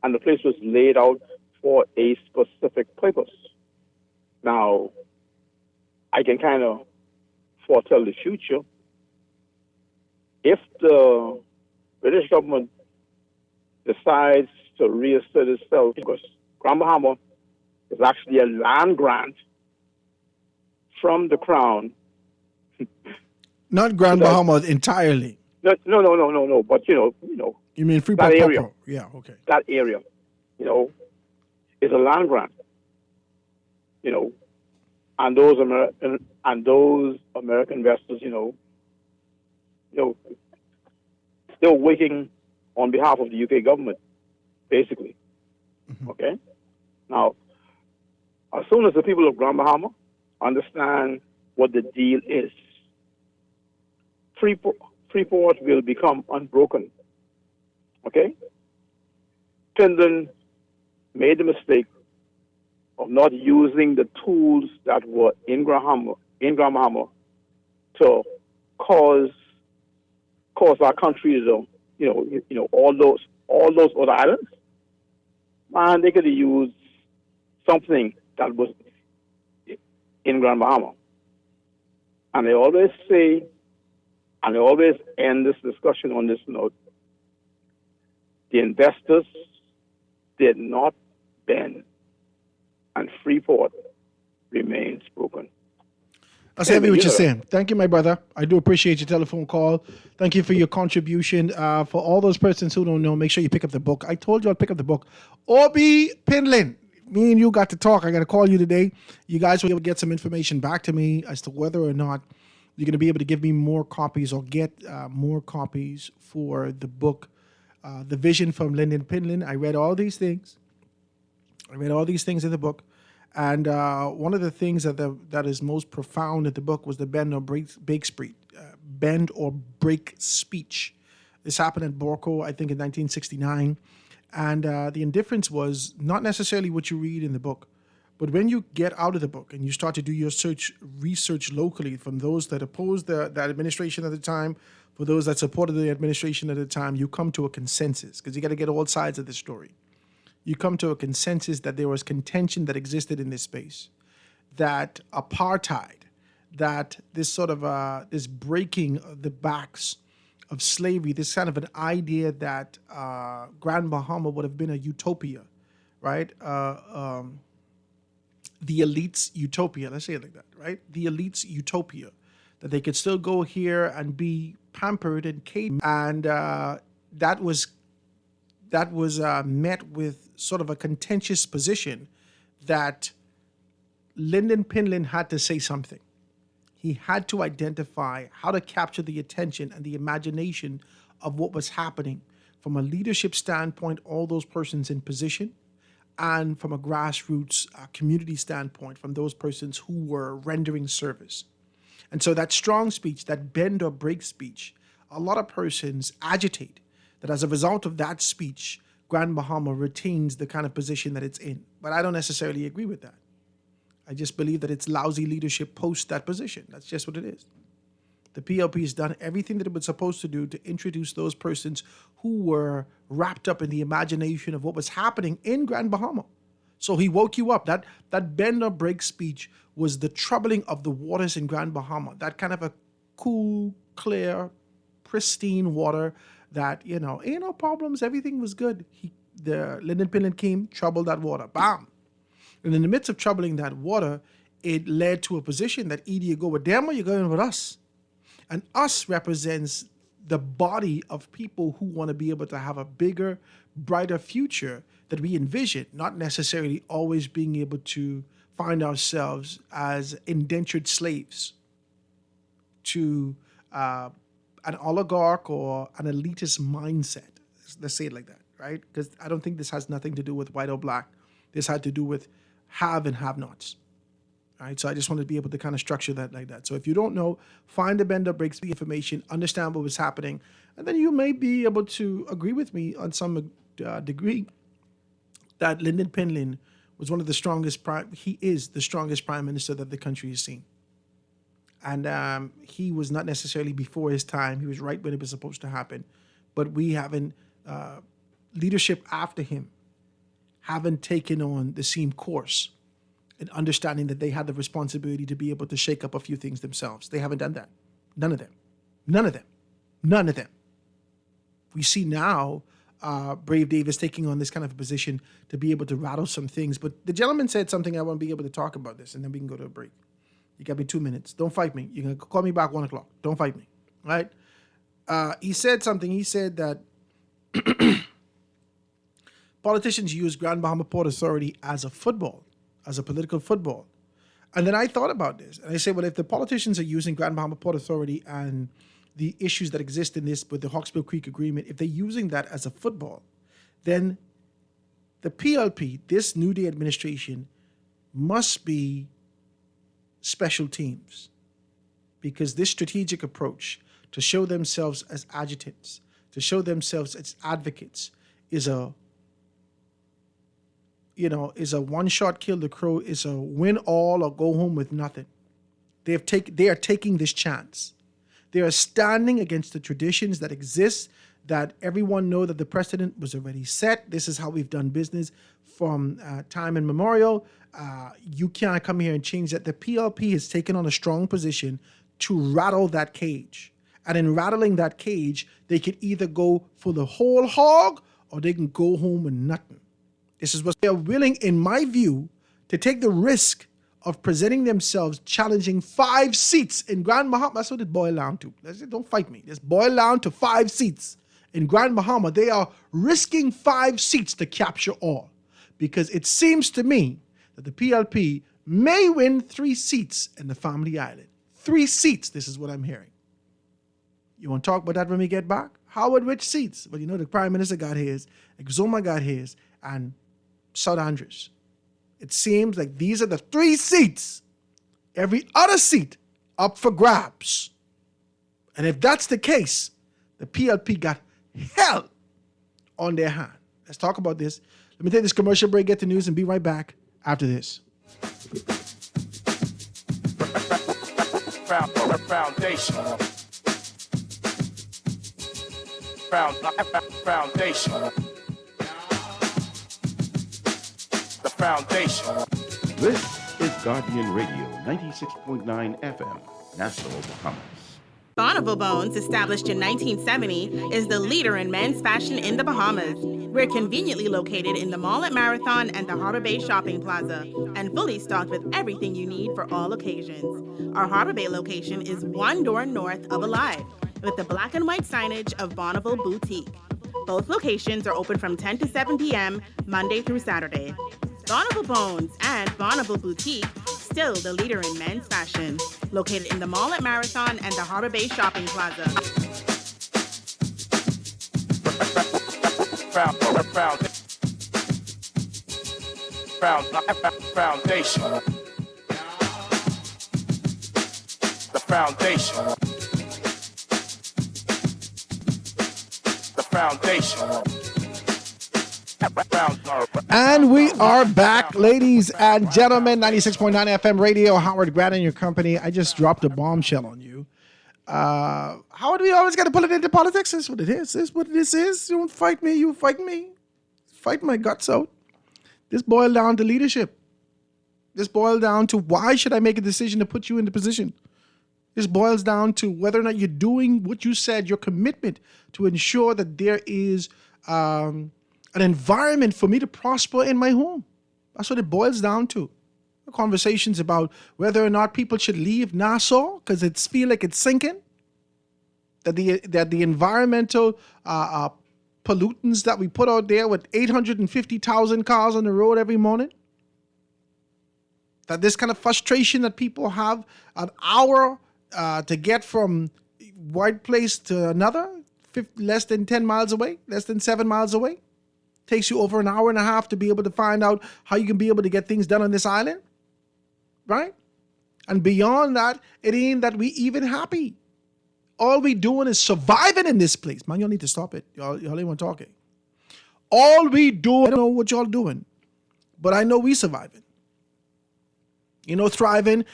and the place was laid out for a specific purpose. Now, I can kind of foretell the future. If the British government decides to reassert itself, because Grand Bahama is actually a land grant from the Crown. Not Grand Bahama entirely. No. But You mean Freeport that area. Papa? Yeah, okay. That area, is a land grant. And those American investors, they're working on behalf of the UK government, basically. Mm-hmm. Okay. Now, as soon as the people of Grand Bahama understand what the deal is, Freeport will become unbroken. Okay? Finland made the mistake of not using the tools that were in Grand Bahama to cause our country to, all those other islands. Man, they could have used something that was in Grand Bahama. And they always say, and they always end this discussion on this note, the investors did not bend, and Freeport remains broken. That's heavy what you're saying. Thank you, my brother. I do appreciate your telephone call. Thank you for your contribution. For all those persons who don't know, make sure you pick up the book. I told you I'd pick up the book. Obi Pinlin. Me and you got to talk. I got to call you today. You guys will be able to get some information back to me as to whether or not you're going to be able to give me more copies or get more copies for the book, The Vision from Lyndon Pinlin. I read all these things. in the book. And one of the things that is most profound in the book was the bend or break speech. This happened at Borco, I think, in 1969. And the indifference was not necessarily what you read in the book, but when you get out of the book and you start to do your research locally from those that opposed that administration at the time, for those that supported the administration at the time, you come to a consensus, because you got to get all sides of the story. You come to a consensus that there was contention that existed in this space, that apartheid, that this sort of this breaking of the backs of slavery, this kind of an idea that Grand Bahama would have been a utopia, right? The elites' utopia, let's say it like that, right? The elites' utopia, that they could still go here and be pampered and catered, and that was met with sort of a contentious position that Lyndon Pinlin had to say something. He had to identify how to capture the attention and the imagination of what was happening from a leadership standpoint, all those persons in position, and from a grassroots community standpoint, from those persons who were rendering service. And so that strong speech, that bend or break speech, a lot of persons agitate that as a result of that speech, Grand Bahama retains the kind of position that it's in. But I don't necessarily agree with that. I just believe that it's lousy leadership post that position. That's just what it is. The PLP has done everything that it was supposed to do to introduce those persons who were wrapped up in the imagination of what was happening in Grand Bahama. So he woke you up. That bend or break speech was the troubling of the waters in Grand Bahama. That kind of a cool, clear, pristine water that, ain't no problems. Everything was good. The Lyndon Pinlin came, troubled that water. Bam. And in the midst of troubling that water, it led to a position that either you go with them or you're going with us. And us represents the body of people who want to be able to have a bigger, brighter future that we envision, not necessarily always being able to find ourselves as indentured slaves to an oligarch or an elitist mindset. Let's say it like that, right? Because I don't think this has nothing to do with white or black. This had to do with have and have-nots. All right, so I just wanted to be able to kind of structure that like that. So if you don't know, find the bend or break speech information, understand what was happening, and then you may be able to agree with me on some degree that Lyndon Pinlin was one of the strongest he is the strongest prime minister that the country has seen. And he was not necessarily before his time. He was right when it was supposed to happen. But we haven't, leadership after him haven't taken on the same course and understanding that they had the responsibility to be able to shake up a few things themselves. They haven't done that. None of them. None of them. None of them. We see now Brave Davis taking on this kind of a position to be able to rattle some things. But the gentleman said something, I want to be able to talk about this, and then we can go to a break. You got me 2 minutes. Don't fight me. You can call me back 1 o'clock. Don't fight me. Right? He said something. He said that politicians use Grand Bahama Port Authority as a football, as a political football. And then I thought about this. And I said, well, if the politicians are using Grand Bahama Port Authority and the issues that exist in this with the Hawksbill Creek Agreement, if they're using that as a football, then the PLP, this New Day administration, must be special teams, because this strategic approach to show themselves as adjutants, to show themselves as advocates, is a one-shot kill the crow, is a win all or go home with nothing. They are taking this chance. They are standing against the traditions that exist, that everyone know that the precedent was already set. This is how we've done business from time immemorial. You can't come here and change that. The PLP has taken on a strong position to rattle that cage. And in rattling that cage, they could either go for the whole hog or they can go home with nothing. This is what they are willing, in my view, to take the risk of presenting themselves, challenging 5 seats in Grand Bahama. That's what it boiled down to. Don't fight me. It's boiled down to 5 seats. In Grand Bahama, they are risking 5 seats to capture all, because it seems to me that the PLP may win 3 seats in the Family Island. 3 seats, this is what I'm hearing. You want to talk about that when we get back? Howard, which seats? Well, you know the Prime Minister got his, Exuma got his, and South Andrews. It seems like these are the 3 seats. Every other seat up for grabs. And if that's the case, the PLP got hell on their hand. Let's talk about this. Let me take this commercial break, get the news, and be right back after this. Foundation. Foundation. The foundation. This is Guardian Radio 96.9 FM, Nassau, Bahamas. Bonneville Bones, established in 1970, is the leader in men's fashion in the Bahamas. We're conveniently located in the mall at Marathon and the Harbor Bay Shopping Plaza, and fully stocked with everything you need for all occasions. Our Harbor Bay location is one door north of Alive, with the black and white signage of Bonneville Boutique. Both locations are open from 10 to 7 p.m., Monday through Saturday. Bonneville Bones and Bonneville Boutique, still the leader in men's fashion. Located in the mall at Marathon and the Harbor Bay Shopping Plaza. Foundation. The foundation. The foundation. And we are back, ladies and gentlemen. 96.9 FM radio, Howard Grant and your company. I just dropped a bombshell on you. Howard, we always got to pull it into politics. This is what it is. This is what this is. You don't fight me, you fight me. Fight my guts out. This boiled down to leadership. This boiled down to why should I make a decision to put you in the position? This boils down to whether or not you're doing what you said, your commitment to ensure that there is an environment for me to prosper in my home. That's what it boils down to. Conversations about whether or not people should leave Nassau because it feels like it's sinking. That the environmental pollutants that we put out there with 850,000 cars on the road every morning. That this kind of frustration that people have an hour to get from one place to another, less than 10 miles away, less than 7 miles away. Takes you over an hour and a half to be able to find out how you can be able to get things done on this island. Right? And beyond that, it ain't that we even happy. All we doing is surviving in this place. Man, y'all need to stop it. Y'all ain't want talking. All we do, I don't know what y'all doing, But I know we surviving. Thriving,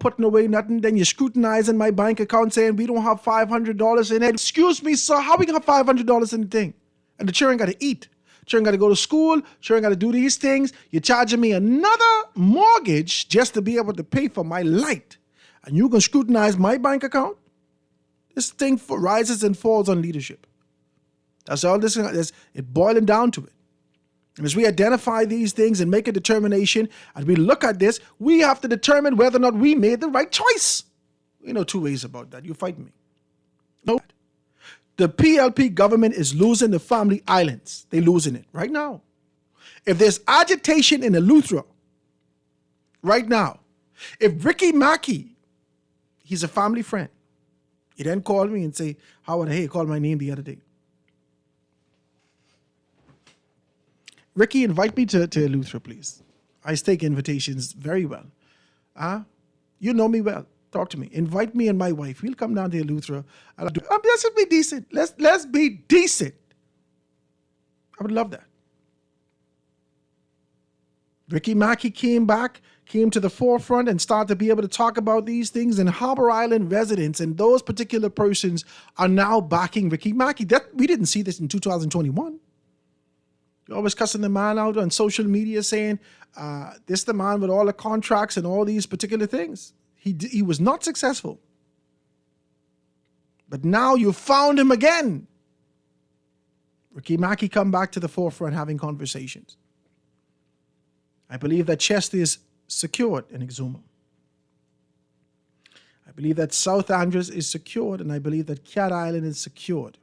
putting away nothing. Then you're scrutinizing my bank account saying we don't have $500 in it. Excuse me, sir, how we got $500 in the thing? And the children got to eat. Children got to go to school. Children got to do these things. You're charging me another mortgage just to be able to pay for my light. And you can scrutinize my bank account? This thing rises and falls on leadership. That's all this is. It boiling down to it. And as we identify these things and make a determination, and we look at this, we have to determine whether or not we made the right choice. Two ways about that. You fight me. No. The PLP government is losing the family islands. They're losing it right now. If there's agitation in Eleuthera right now, if Ricky Mackey, he's a family friend, he then called me and say, Howard, hey, he called my name the other day. Ricky, invite me to Eleuthera, please. I take invitations very well. You know me well. Talk to me. Invite me and my wife. We'll come down to Eleuthera. Let's be decent. Let's be decent. I would love that. Ricky Mackey came to the forefront and started to be able to talk about these things, and Harbor Island residents and those particular persons are now backing Ricky Mackey. We didn't see this in 2021. You're always cussing the man out on social media saying, this the man with all the contracts and all these particular things. He was not successful. But now you found him again. Ricky Mackey come back to the forefront having conversations. I believe that Chester is secured in Exuma. I believe that South Andrews is secured, and I believe that Cat Island is secured.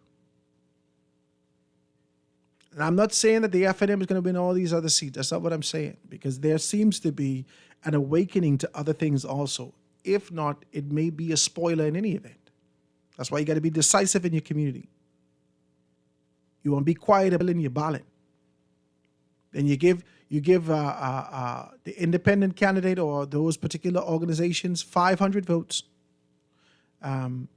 And I'm not saying that the FNM is going to win all these other seats. That's not what I'm saying, because there seems to be an awakening to other things also. If not, it may be a spoiler in any event. That's why you got to be decisive in your community. You want to be quiet in your ballot. Then you give the independent candidate or those particular organizations 500 votes. The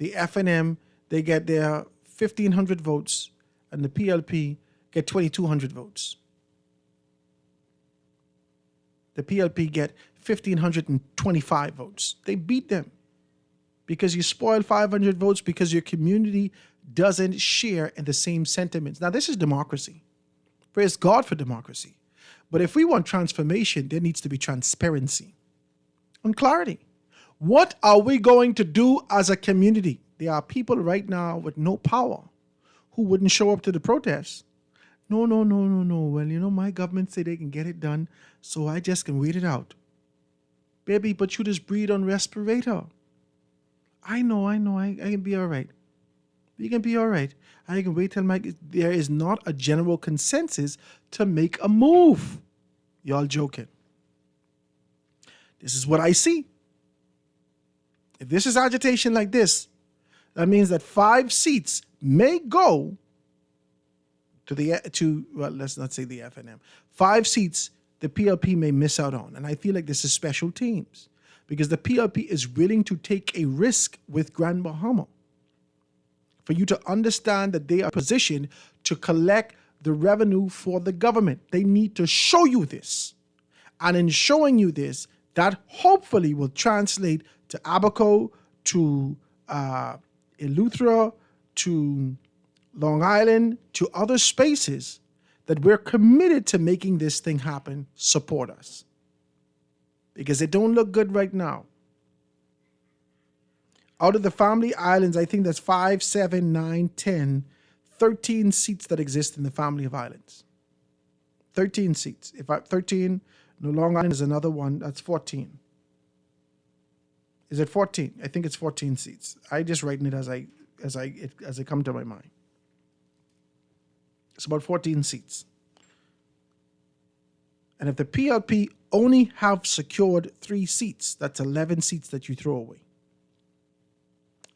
FNM, they get their 1,500 votes, and the PLP get 2,200 votes. The PLP get 1,525 votes. They beat them because you spoil 500 votes because your community doesn't share in the same sentiments. Now, this is democracy. Praise God for democracy. But if we want transformation, there needs to be transparency and clarity. What are we going to do as a community? There are people right now with no power who wouldn't show up to the protests. No. Well, my government say they can get it done, so I just can wait it out. Baby, but you just breathe on respirator. I know, I can be all right. You can be all right. I can wait till there is not a general consensus to make a move. Y'all joking. This is what I see. If this is agitation like this, that means that 5 seats may go let's not say the FNM. 5 seats the PLP may miss out on. And I feel like this is special teams because the PLP is willing to take a risk with Grand Bahama for you to understand that they are positioned to collect the revenue for the government. They need to show you this. And in showing you this, that hopefully will translate to Abaco, to Eleuthera, to Long Island, to other spaces that we're committed to making this thing happen. Support us. Because it don't look good right now. Out of the family islands, I think that's 5, 7, 9, 10, 13 seats that exist in the family of islands. 13 seats. 13, no, Long Island is another one. That's 14. Is it 14? I think it's 14 seats. I just writing it as they come to my mind. It's about 14 seats. And if the PLP only have secured 3 seats, that's 11 seats that you throw away.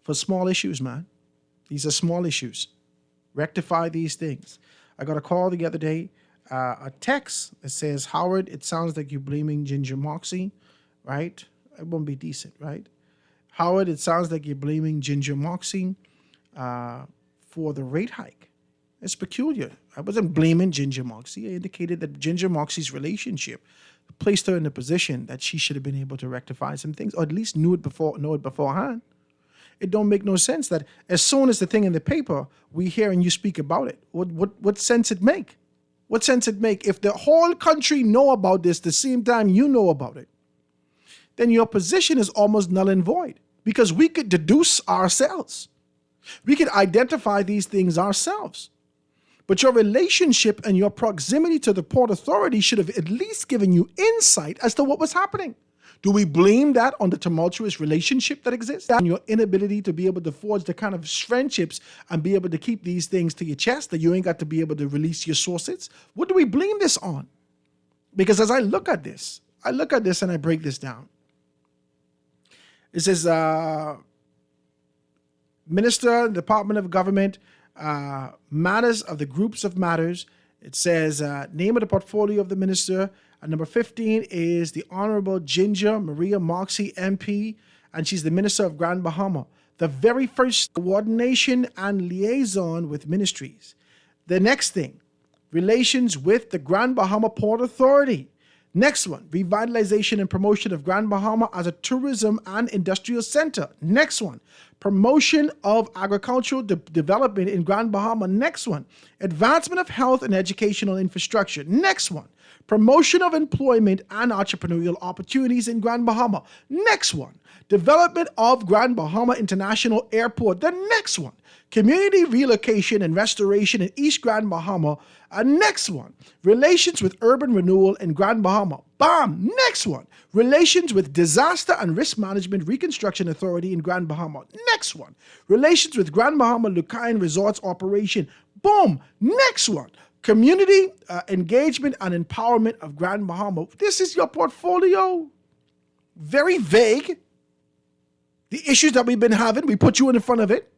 For small issues, man. These are small issues. Rectify these things. I got a call the other day, a text that says, Howard, it sounds like you're blaming Ginger Moxie, right? It won't be decent, right? Howard, it sounds like you're blaming Ginger Moxie for the rate hike. It's peculiar. I wasn't blaming Ginger Moxie. I indicated that Ginger Moxie's relationship placed her in a position that she should have been able to rectify some things, or at least know it beforehand. It don't make no sense that as soon as the thing in the paper, we hear and you speak about it. What sense it make? What sense it make? If the whole country know about this the same time you know about it, then your position is almost null and void, because we could deduce ourselves. We could identify these things ourselves. But your relationship and your proximity to the Port Authority should have at least given you insight as to what was happening. Do we blame that on the tumultuous relationship that exists? On your inability to be able to forge the kind of friendships and be able to keep these things to your chest, that you ain't got to be able to release your sources? What do we blame this on? Because as I look at this and I break this down. It says, Minister, Department of Government, matters of the groups of matters. It says, name of the portfolio of the minister. Number 15 is the Honorable Ginger Maria Moxie, MP, and she's the Minister of Grand Bahama. The very first, coordination and liaison with ministries. The next thing, relations with the Grand Bahama Port Authority. Next one, revitalization and promotion of Grand Bahama as a tourism and industrial center. Next one, promotion of agricultural development in Grand Bahama. Next one, advancement of health and educational infrastructure. Next one, promotion of employment and entrepreneurial opportunities in Grand Bahama. Next one, development of Grand Bahama International Airport. The next one, community relocation and restoration in East Grand Bahama. Next one, relations with urban renewal in Grand Bahama. Bam! Next one, relations with disaster and risk management reconstruction authority in Grand Bahama. Next one, relations with Grand Bahama Lucayan Resorts Operation. Boom! Next one, community engagement and empowerment of Grand Bahama. This is your portfolio. Very vague. The issues that we've been having, we put you in front of it.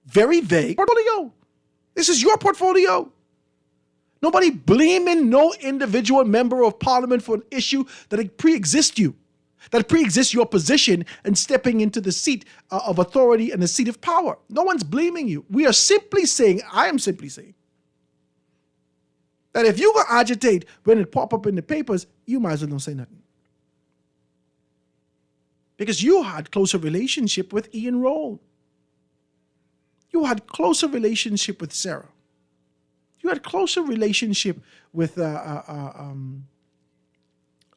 Very vague portfolio. This is your portfolio. Nobody blaming no individual member of parliament for an issue that pre-exists you, that pre-exists your position and stepping into the seat of authority and the seat of power. No one's blaming you. We are simply saying, I am simply saying, that if you go agitate when it pop up in the papers, you might as well don't say nothing. Because you had closer relationship with Ian Roll. You had closer relationship with Sarah. You had closer relationship with all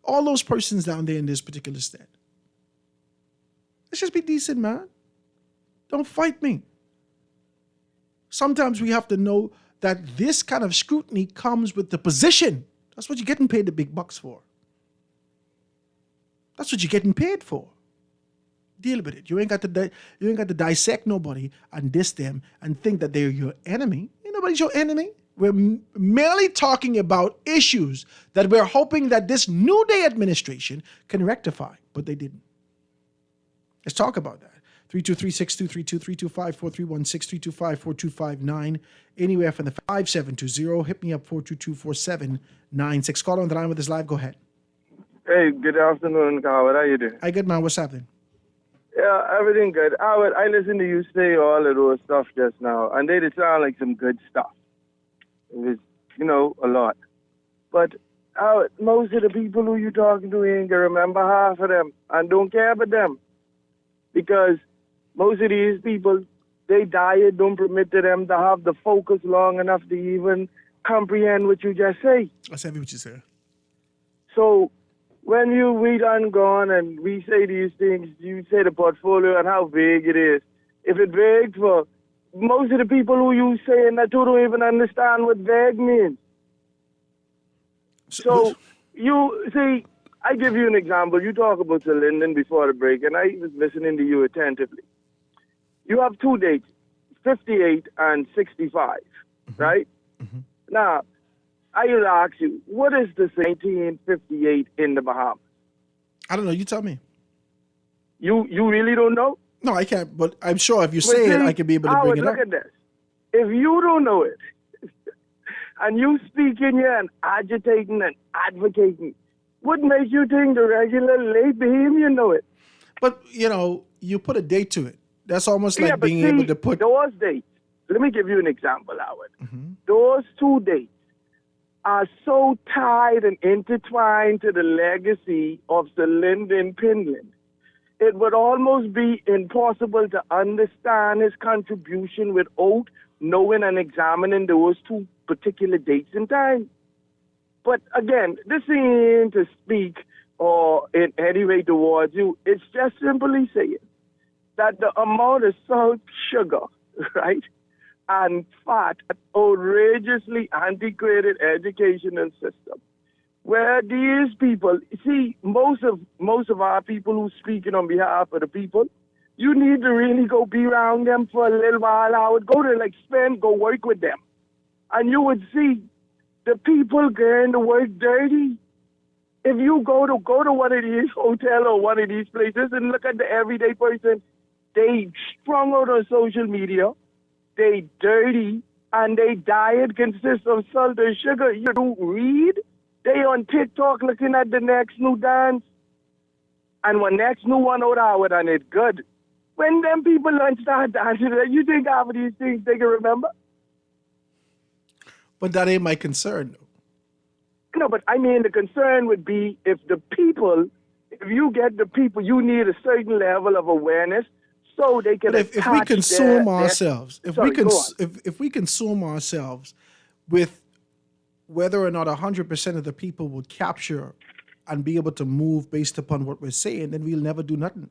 those persons down there in this particular state. Let's just be decent, man. Don't fight me. Sometimes we have to know that this kind of scrutiny comes with the position. That's what you're getting paid the big bucks for. That's what you're getting paid for. Deal with it. You ain't got to dissect nobody and diss them and think that they're your enemy. Ain't nobody's your enemy. We're merely talking about issues that we're hoping that this New Day administration can rectify, but they didn't. Let's talk about that. 323-6232, 325-431-6, 325-4259, anywhere from the 5720. Hit me up, 422-4796. Call on the line with us live. Go ahead. Hey, good afternoon, Howard. How you doing? Hi, good, man. What's happening? Yeah, everything good. Howard, I listened to you say all of those stuff just now, and they did sound like some good stuff. It was, a lot. But Howard, most of the people who you talking to ain't gonna remember half of them and don't care about them. Because most of these people, their diet don't permit to them to have the focus long enough to even comprehend what you just say. That's heavy what you say. So when we done gone and we say these things, you say the portfolio and how vague it is. If it vague for most of the people who you saying that you don't even understand what vague means. So you see, I give you an example. You talk about Sir Lyndon before the break, and I was listening to you attentively. You have two dates, 58 and 65, right? Mm-hmm. Now, I will ask you, what is the 1958 in the Bahamas? I don't know. You tell me. You really don't know? No, I can't. But I'm sure if you say it, I can be able to bring it up. Look at this. If you don't know it, and you speak in here and agitating and advocating, what makes you think the regular lay Bahamian know it? But, you put a date to it. That's almost like being able to put... those dates let me give you an example, Howard. Those 2 dates are so tied and intertwined to the legacy of Sir Lyndon Pinland. It would almost be impossible to understand his contribution without knowing and examining those 2 particular dates in time. But again, this ain't to speak or in any way towards you. It's just simply saying that the amount of salt, sugar, right, and fat, outrageously antiquated educational system, where these people, see, most of our people who speaking on behalf of the people, you need to really go be around them for a little while. I would go to go work with them, and you would see the people going to work dirty. If you go to one of these hotels or one of these places and look at the everyday person, they sprung out on social media, they dirty, and their diet consists of salt and sugar. You don't read. They on TikTok looking at the next new dance. And when next new one out, and it's good. When them people start dancing, you think half of these things they can remember? But that ain't my concern. No, but I mean the concern would be if you get the people, you need a certain level of awareness so they can. But if we consume ourselves, if we consume ourselves with whether or not 100% of the people would capture and be able to move based upon what we're saying, then we'll never do nothing.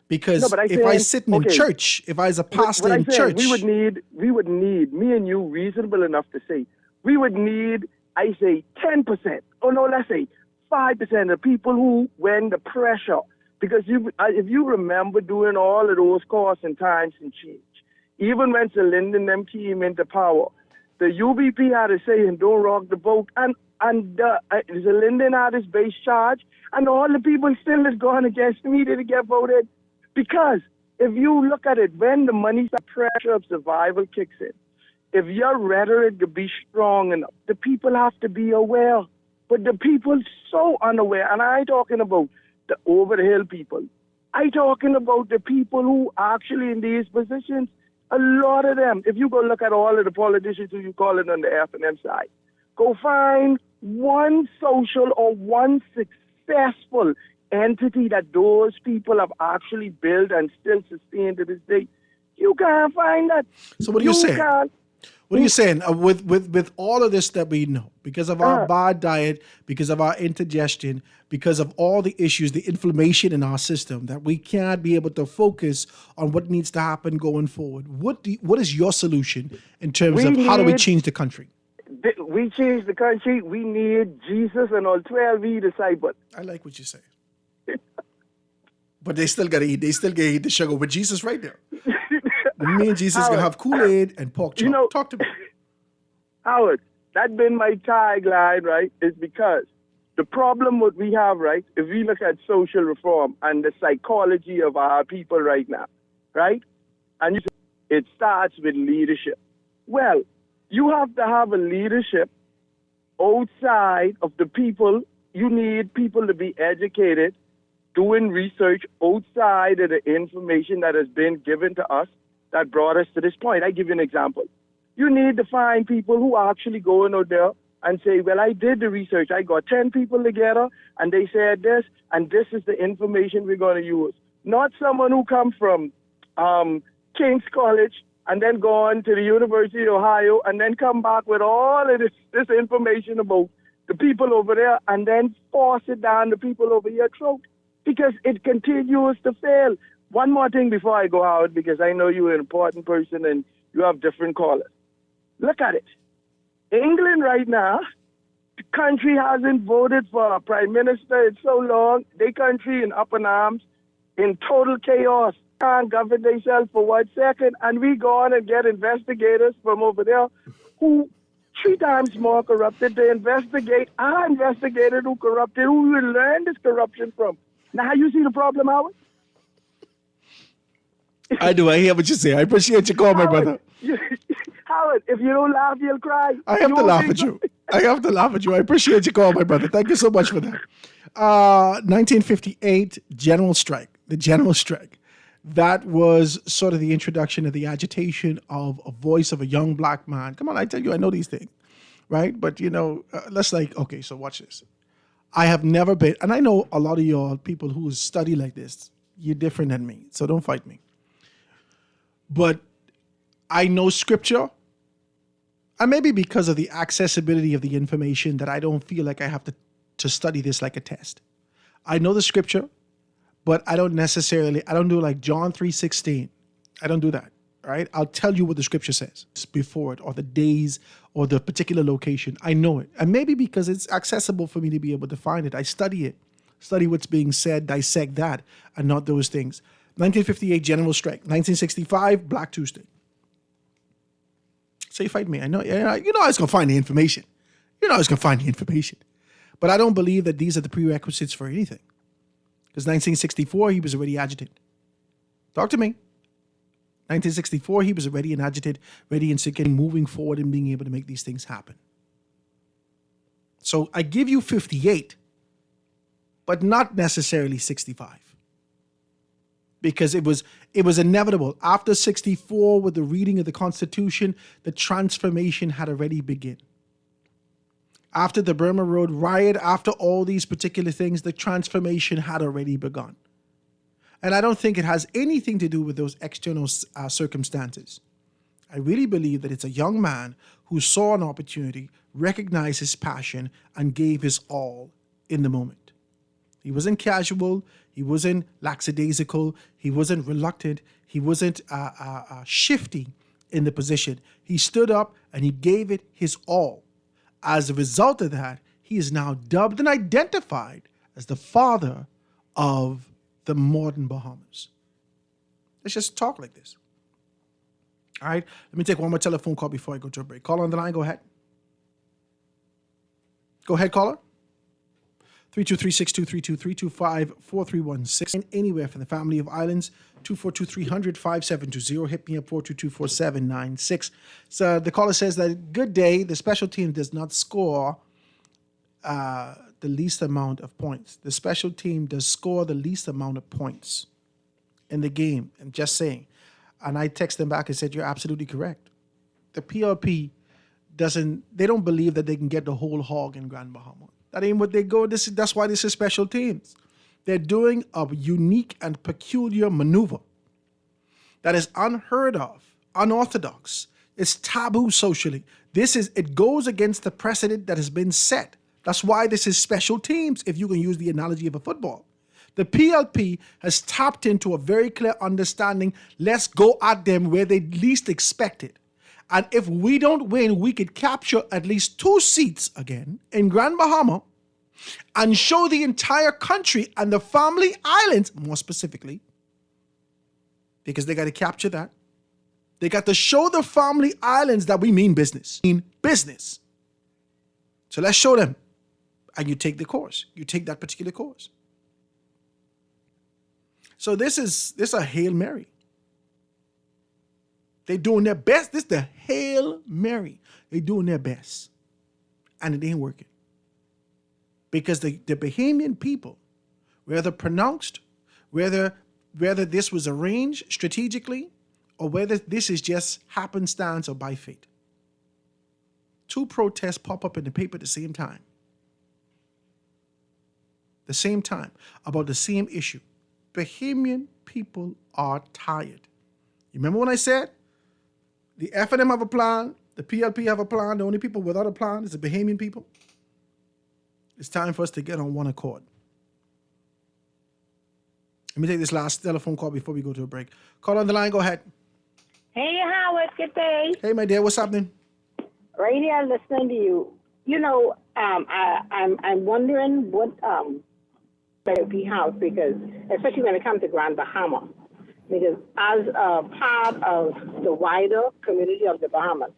Because I sit in church, if I was a pastor in church, we would need, me and you, reasonable enough to say, we would need, I say, 10%, or no, let's say 5% of people who, when the pressure, because if you remember doing all of those courses and times and change, even when Sir Lyndon them came into power, the UBP had a saying, don't rock the boat, and Sir Lyndon had his base charge, and all the people still has gone against me to get voted. Because if you look at it, when the money pressure of survival kicks in, if your rhetoric could be strong enough, the people have to be aware. But the people so unaware, and I ain't talking about the over-the-hill people. I talking about the people who actually in these positions, a lot of them, if you go look at all of the politicians who you call it on the F&M side, go find one social or one successful entity that those people have actually built and still sustain to this day. You can't find that. So what are you saying? What are you saying? With all of this that we know, because of our bad diet, because of our indigestion, because of all the issues, the inflammation in our system, that we can't be able to focus on what needs to happen going forward. What is your solution in terms of how do we change the country? We change the country. We need Jesus and all 12 disciples. I like what you say. But they still got to eat. They still got to eat the sugar with Jesus right there. Me and Jesus going to have Kool-Aid and pork chop. Talk to me. Howard, that's been my tagline, right, is because the problem what we have, right, if we look at social reform and the psychology of our people right now, right, and it starts with leadership. Well, you have to have a leadership outside of the people. You need people to be educated, doing research outside of the information that has been given to us that brought us to this point. I give you an example. You need to find people who are actually going out there and say, well, I did the research. I got 10 people together and they said this, and this is the information we're going to use. Not someone who come from King's College and then go on to the University of Ohio and then come back with all of this information about the people over there and then force it down the people over your throat, because it continues to fail. One more thing before I go out, because I know you're an important person and you have different callers. Look at it. England right now, the country hasn't voted for a prime minister in so long. Their country in up in arms, in total chaos. Can't govern themselves for 1 second. And we go on and get investigators from over there who 3 times more corrupted. They investigate our investigators who corrupted, who we learned this corruption from. Now, you see the problem, Howard? I do. I hear what you say. I appreciate your call, my brother. Howard, if you don't laugh, you'll cry. I have to laugh at you. I have to laugh at you. I appreciate your call, my brother. Thank you so much for that. 1958, general strike. The general strike. that was sort of the introduction of the agitation of a voice of a young black man. Come on, I tell you, I know these things, right? But, let's okay, so watch this. I have never been, and I know a lot of y'all people who study like this, you're different than me, so don't fight me. But I know scripture, and maybe because of the accessibility of the information that I don't feel like I have to study this like a test. I know the scripture, but I don't do like John 3:16. I don't do that, right? I'll tell you what the scripture says before it, or the days, or the particular location. I know it. And maybe because it's accessible for me to be able to find it, I study it, study what's being said, dissect that, and not those things. 1958, general strike. 1965, Black Tuesday. So you fight me. I know, I was going to find the information. I was going to find the information. But I don't believe that these are the prerequisites for anything. Because 1964, he was already agitated. Talk to me. 1964, he was already agitated, ready and sick, and moving forward and being able to make these things happen. So I give you 58, but not necessarily 65. Because it was inevitable. After 64, with the reading of the Constitution, the transformation had already begun. After the Burma Road riot, after all these particular things, the transformation had already begun. And I don't think it has anything to do with those external circumstances. I really believe that it's a young man who saw an opportunity, recognized his passion, and gave his all in the moment. He wasn't casual. He wasn't lackadaisical. He wasn't reluctant. He wasn't shifty in the position. He stood up and he gave it his all. As a result of that, he is now dubbed and identified as the father of the modern Bahamas. Let's just talk like this. All right, let me take one more telephone call before I go to a break. Caller on the line, go ahead. Go ahead, caller. 323-623-2325-4316. Anywhere from the family of islands, 242-300-5720. Hit me up, 422-4796. So the caller says that, good day, the special team does not score the least amount of points. The special team does score the least amount of points in the game. I'm just saying. And I texted them back and said, you're absolutely correct. The PLP they don't believe that they can get the whole hog in Grand Bahama. That ain't what they go. That's why this is special teams. They're doing a unique and peculiar maneuver that is unheard of, unorthodox. It's taboo socially. It goes against the precedent that has been set. That's why this is special teams, if you can use the analogy of a football. The PLP has tapped into a very clear understanding. Let's go at them where they least expect it. And if we don't win, we could capture at least 2 seats again in Grand Bahama and show the entire country and the family islands, more specifically, because they got to capture that. They got to show the family islands that we mean business. So let's show them. And you take the course. You take that particular course. So this is a Hail Mary. They're doing their best. This is the Hail Mary. They're doing their best. And it ain't working. Because the Bahamian people, whether pronounced, whether this was arranged strategically, or whether this is just happenstance or by fate. 2 protests pop up in the paper at the same time. About the same issue. Bahamian people are tired. You remember when I said the F&M have a plan, the PLP have a plan, the only people without a plan is the Bahamian people? It's time for us to get on one accord. Let me take this last telephone call before we go to a break. Call on the line, go ahead. Hey, Howard, good day. Hey, my dear, what's happening? Right here, listening to you. I'm wondering what be house, because especially when it comes to Grand Bahama, because as a part of the wider community of the Bahamas,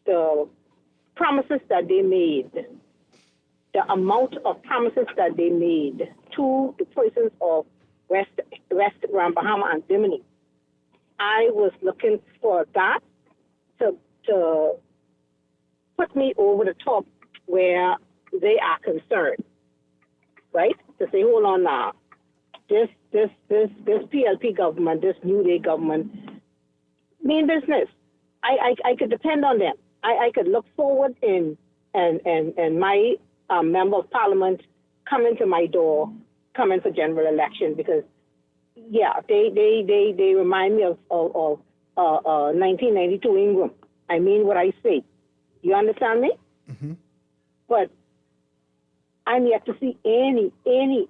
the promises that they made, the amount of promises that they made to the persons of West Grand Bahama and Bimini, I was looking for that to put me over the top where they are concerned, right? To say, hold on now, this PLP government, this New Day government, mean business. I could depend on them. I could look forward in my member of parliament coming to my door, coming for general election, because they remind me of 1992 Ingram. I mean what I say. You understand me? Mm-hmm. But I'm yet to see any.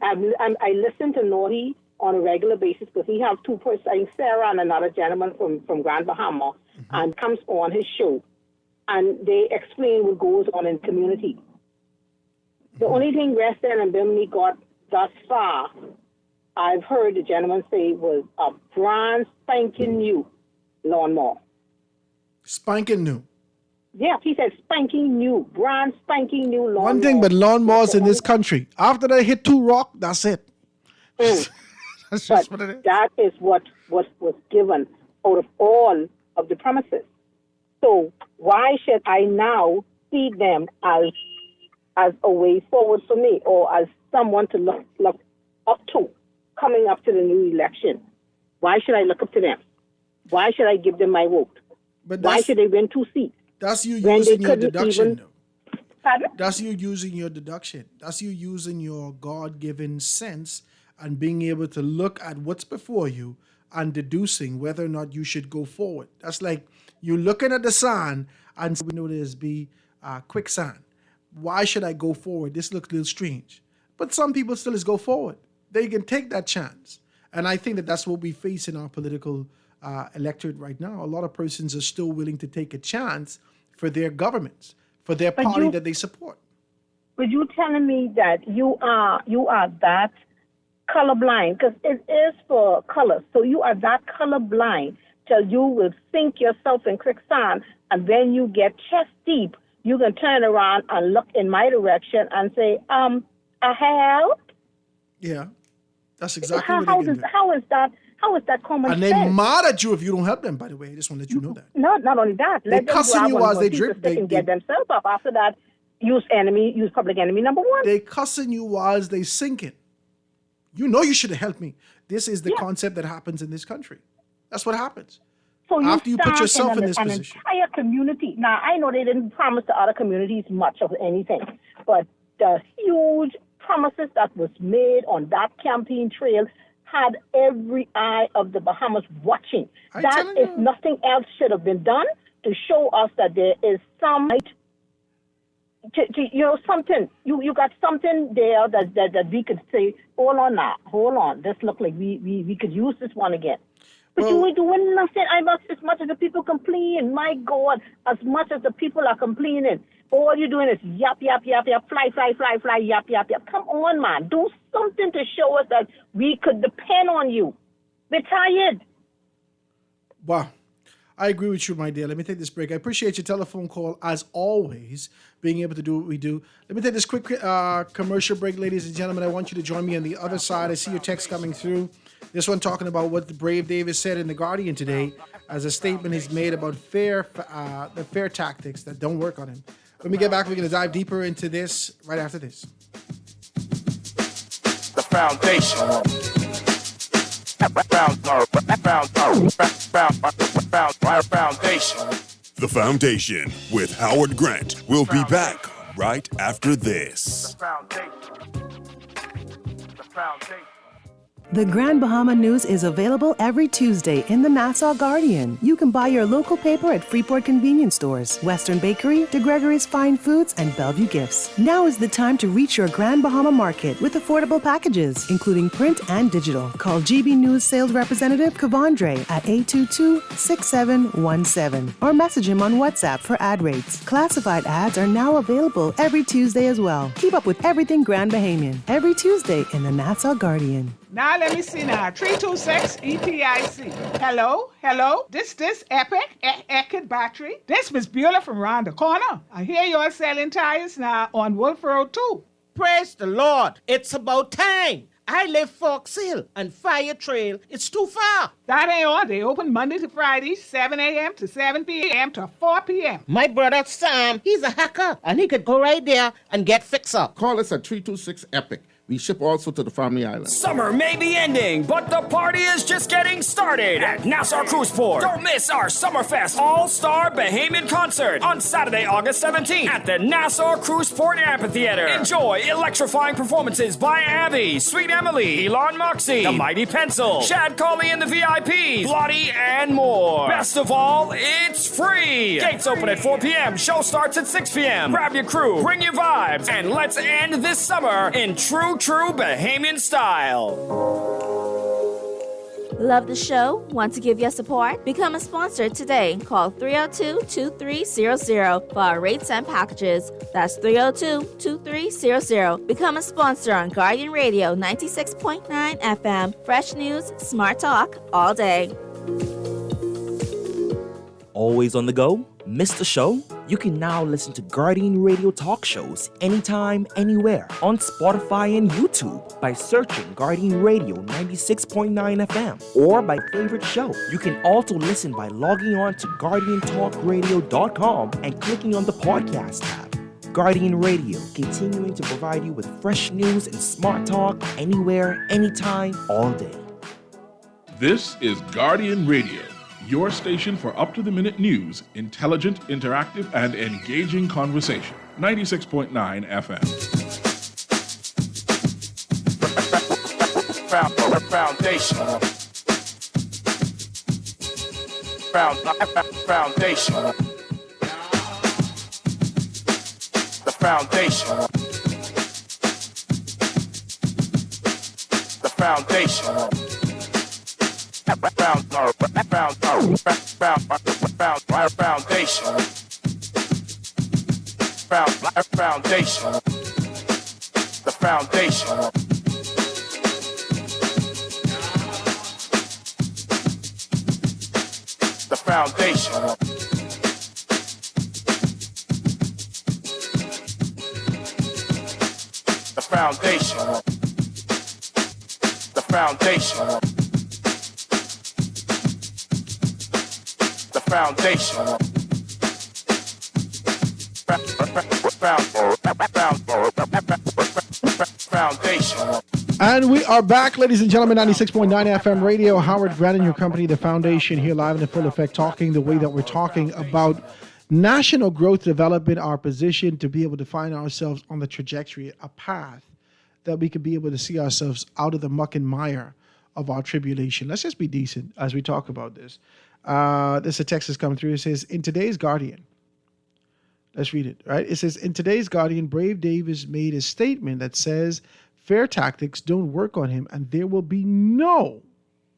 I listen to Naughty on a regular basis because he has two persons, Sarah and another gentleman from Grand Bahama, and comes on his show, and they explain what goes on in the community. The only thing West End and Bimini got thus far, I've heard the gentleman say, was a brand spanking new lawnmower. Spanking new. Yeah, he said spanking new, brand spanking new lawnmower. One thing, but lawnmowers in this country, after they hit 2 rock, that's it. That's just what it is. That is what was given out of all of the premises. So why should I now see them as a way forward for me, or as someone to look up to coming up to the new election? Why should I look up to them? Why should I give them my vote? Why should they win 2 seats? That's you using your deduction. Pardon? That's you using your deduction. That's you using your God-given sense and being able to look at what's before you and deducing whether or not you should go forward. That's like you looking at the sand and we know there's quicksand. Why should I go forward? This looks a little strange. But some people still just go forward. They can take that chance. And I think that that's what we face in our political electorate right now. A lot of persons are still willing to take a chance for their governments, for their party that they support. But you telling me that you are that colorblind, because it is for color. So you are that colorblind till you will sink yourself in quicksand, and when you get chest deep, you can turn around and look in my direction and say, I help. Yeah, that's exactly what they can do. How is that common sense? And they mad at you if you don't help them, by the way. I just want to let you know that. No, not only that. They cussing you as they drip. They can get themselves up. After that, use public enemy number 1. They cussing you while they sinking. You know you should have helped me. This is the concept that happens in this country. That's what happens. So after you put yourself in this position. An entire community. Now, I know they didn't promise the other communities much of anything, but the huge promises that was made on that campaign trail had every eye of the Bahamas watching. That if nothing else should have been done to show us that there is some, something. You got something there that we could say, hold on. This look like we could use this one again. But you ain't doing nothing. As much as the people complain, my God, as much as the people are complaining, all you're doing is yap, fly, yap. Come on, man. Do something to show us that we could depend on you. We're tired. Wow. I agree with you, my dear. Let me take this break. I appreciate your telephone call, as always, being able to do what we do. Let me take this quick commercial break, ladies and gentlemen. I want you to join me on the other side. I see your text coming through. This one talking about what the Brave Davis said in The Guardian today as a statement he's made about the fair tactics that don't work on him. When we get back, we're going to dive deeper into this right after this. The foundation. Foundation. The Foundation with Howard Grant. We'll be back right after this. The foundation. The Grand Bahama News is available every Tuesday in the Nassau Guardian. You can buy your local paper at Freeport Convenience Stores, Western Bakery, DeGregory's Fine Foods, and Bellevue Gifts. Now is the time to reach your Grand Bahama market with affordable packages, including print and digital. Call GB News sales representative Kavandre at 822-6717 or message him on WhatsApp for ad rates. Classified ads are now available every Tuesday as well. Keep up with everything Grand Bahamian every Tuesday in the Nassau Guardian. Now let me see now. 326 EPIC. Hello. This Epic Eckert battery. This Miss Beulah from round the corner. I hear you're selling tires now on Wolf Road too. Praise the Lord. It's about time. I live Fox Hill and Fire Trail. It's too far. That ain't all. They open Monday to Friday, 7 a.m. to 7 p.m. to 4 p.m. My brother Sam, he's a hacker, and he could go right there and get fixed up. Call us at 326 EPIC. We ship also to the Family Island. Summer may be ending, but the party is just getting started at Nassau Cruise Port. Don't miss our Summerfest All-Star Bahamian Concert on Saturday, August 17th at the Nassau Cruise Port Amphitheater. Enjoy electrifying performances by Abby, Sweet Emily, Elon Moxie, The Mighty Pencil, Shad Colley and the VIPs, Blotty, and more. Best of all, it's free. Gates open at 4 p.m. Show starts at 6 p.m. Grab your crew, bring your vibes, and let's end this summer in true Bahamian style. Love the show? Want to give your support? Become a sponsor today. Call 302-2300 for our rates and packages. That's 302-2300. Become a sponsor on Guardian Radio 96.9 FM. Fresh news, smart talk, all day. Always on the go? Missed the show? You can now listen to Guardian Radio talk shows anytime, anywhere on Spotify and YouTube by searching Guardian Radio 96.9 FM or by favorite show. You can also listen by logging on to GuardianTalkRadio.com and clicking on the podcast tab. Guardian Radio, continuing to provide you with fresh news and smart talk anywhere, anytime, all day. This is Guardian Radio, your station for up-to-the-minute news, intelligent, interactive, and engaging conversation. 96.9 FM. Foundation. Foundation. The foundation. The foundation. Foundation. Foundation. The foundation. The foundation. The foundation. The foundation. The foundation. Foundation. And we are back, ladies and gentlemen, 96.9 FM radio. Howard Grant and your company, The Foundation, here live in full effect, talking the way that we're talking about national growth development, our position to be able to find ourselves on the trajectory, a path that we could be able to see ourselves out of the muck and mire of our tribulation. Let's just be decent as we talk about this. This is a text that's coming through. It says, in today's Guardian, let's read it, right? It says, in today's Guardian, Brave Davis made a statement that says fair tactics don't work on him, and there will be no,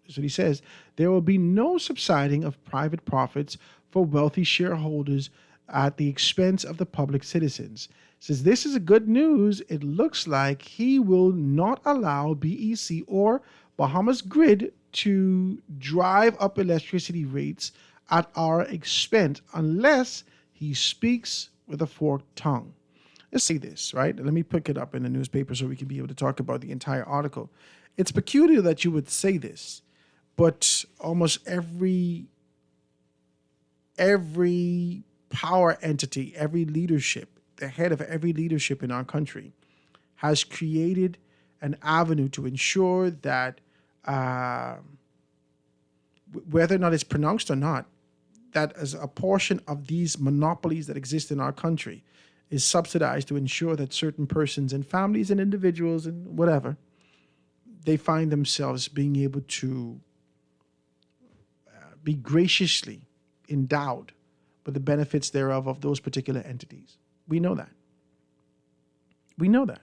that's what he says, there will be no subsiding of private profits for wealthy shareholders at the expense of the public citizens. Says this is a good news. It looks like he will not allow BEC or Bahamas Grid to drive up electricity rates at our expense unless he speaks with a forked tongue. Let's say this, right? Let me pick it up in the newspaper so we can be able to talk about the entire article. It's peculiar that you would say this, but almost every power entity, every leadership, the head of every leadership in our country has created an avenue to ensure that whether or not it's pronounced or not, that as a portion of these monopolies that exist in our country is subsidized to ensure that certain persons and families and individuals and whatever, they find themselves being able to be graciously endowed with the benefits thereof of those particular entities. We know that. We know that.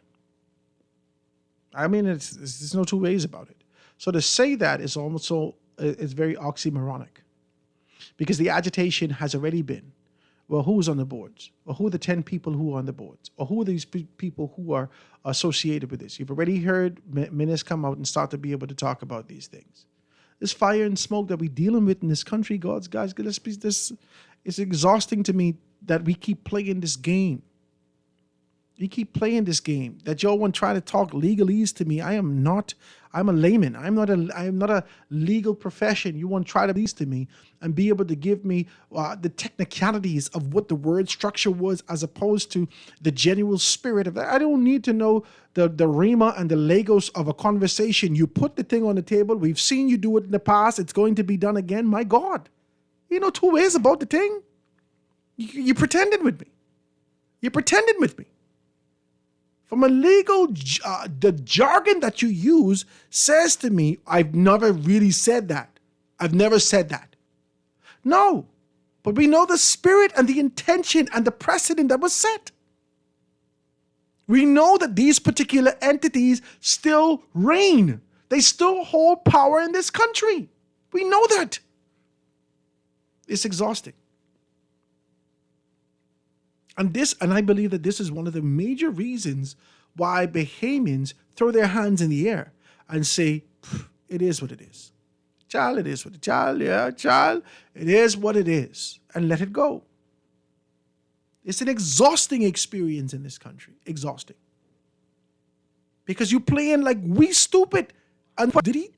I mean, there's no two ways about it. So to say that is also, it's very oxymoronic, because the agitation has already been, well, who's on the boards? Or who are the 10 people who are on the boards? Or who are these people who are associated with this? You've already heard ministers come out and start to be able to talk about these things. This fire and smoke that we're dealing with in this country, guys, it's exhausting to me that we keep playing this game. You keep playing this game that y'all want to try to talk legalese to me. I am not. I'm a layman. I am not a legal profession. You want to try to lease to me and be able to give me the technicalities of what the word structure was, as opposed to the genuine spirit of that. I don't need to know the rima and the Legos of a conversation. You put the thing on the table. We've seen you do it in the past. It's going to be done again. My God, you know two ways about the thing. You pretended with me. You pretended with me. From a legal, the jargon that you use says to me, I've never really said that. I've never said that. No, but we know the spirit and the intention and the precedent that was set. We know that these particular entities still reign. They still hold power in this country. We know that. It's exhausting. And I believe that this is one of the major reasons why Bahamians throw their hands in the air and say, it is what it is. Child, it is what it is. Child, yeah, child, it is what it is. And let it go. It's an exhausting experience in this country. Exhausting. Because you're playing like we stupid. And did he?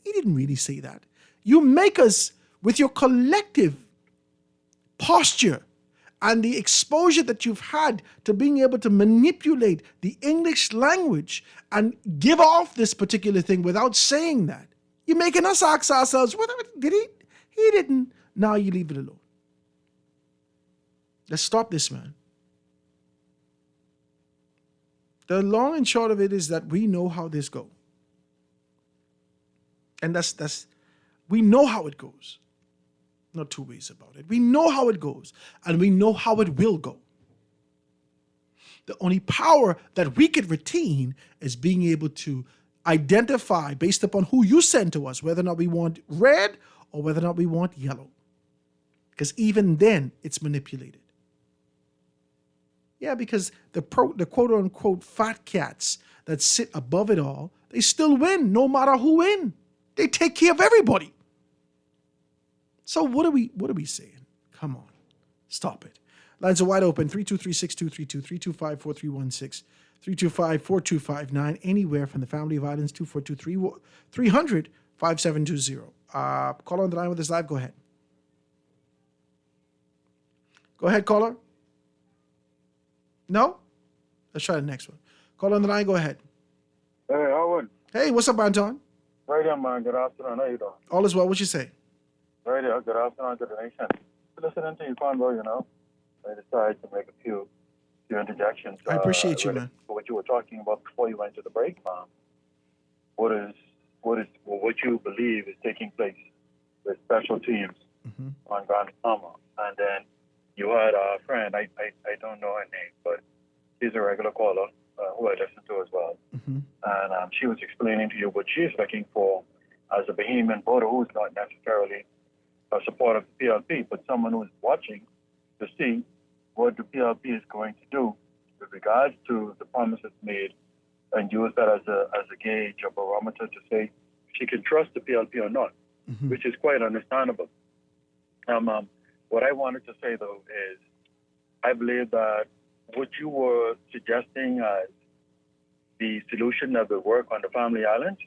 He didn't really say that. You make us, with your collective posture and the exposure that you've had to being able to manipulate the English language and give off this particular thing without saying that. You're making us ask ourselves, did he? He didn't. Now you leave it alone. Let's stop this, man. The long and short of it is that we know how this goes. And we know how it goes. Not two ways about it. We know how it goes, and we know how it will go. The only power that we could retain is being able to identify based upon who you send to us, whether or not we want red or whether or not we want yellow. Because even then, it's manipulated. Yeah, because the quote-unquote fat cats that sit above it all, they still win no matter who win. They take care of everybody. So what are we saying? Come on. Stop it. Lines are wide open. 323-622-3232, 325-4316, 325-4259. Anywhere from the Family of Islands, 242-300-5720. Caller on the line with us live. Go ahead. Go ahead, caller. No? Let's try the next one. Caller on the line. Go ahead. Hey, Howard. Hey, what's up, Anton? Right there, man. Good afternoon. How you doing? All is well. What you say? Right there. Good afternoon to the nation. Listening to your convo, I decided to make a few interjections. I appreciate you, man. What you were talking about before you went to the break, what you believe is taking place with special teams on Grand Bahama, and then you had a friend. I don't know her name, but she's a regular caller who I listen to as well, and she was explaining to you what she's looking for as a Bahamian voter who's not necessarily a supporter of the PLP, but someone who's watching to see what the PLP is going to do with regards to the promises made, and use that as a gauge, a barometer to say she can trust the PLP or not, which is quite understandable. What I wanted to say, though, is I believe that what you were suggesting as the solution that will work on the Family Islands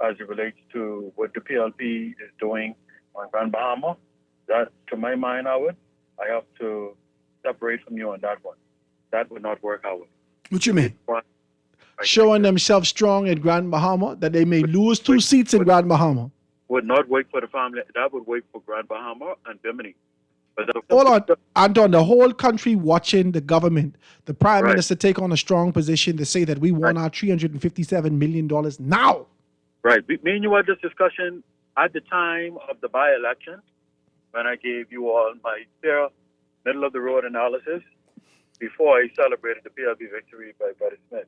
as it relates to what the PLP is doing on Grand Bahama, that, to my mind, Howard, I have to separate from you on that one. That would not work, Howard. What you mean? Showing themselves strong at Grand Bahama, that they may lose 2 seats in Grand Bahama. Would not work for the family. That would work for Grand Bahama and Bimini. Hold on, Anton, the whole country watching the government, the Prime Minister take on a strong position to say that we want our $357 million now. Right. Me and you had this discussion at the time of the by-election, when I gave you all my fair middle-of-the-road analysis before I celebrated the PLP victory by Buddy Smith.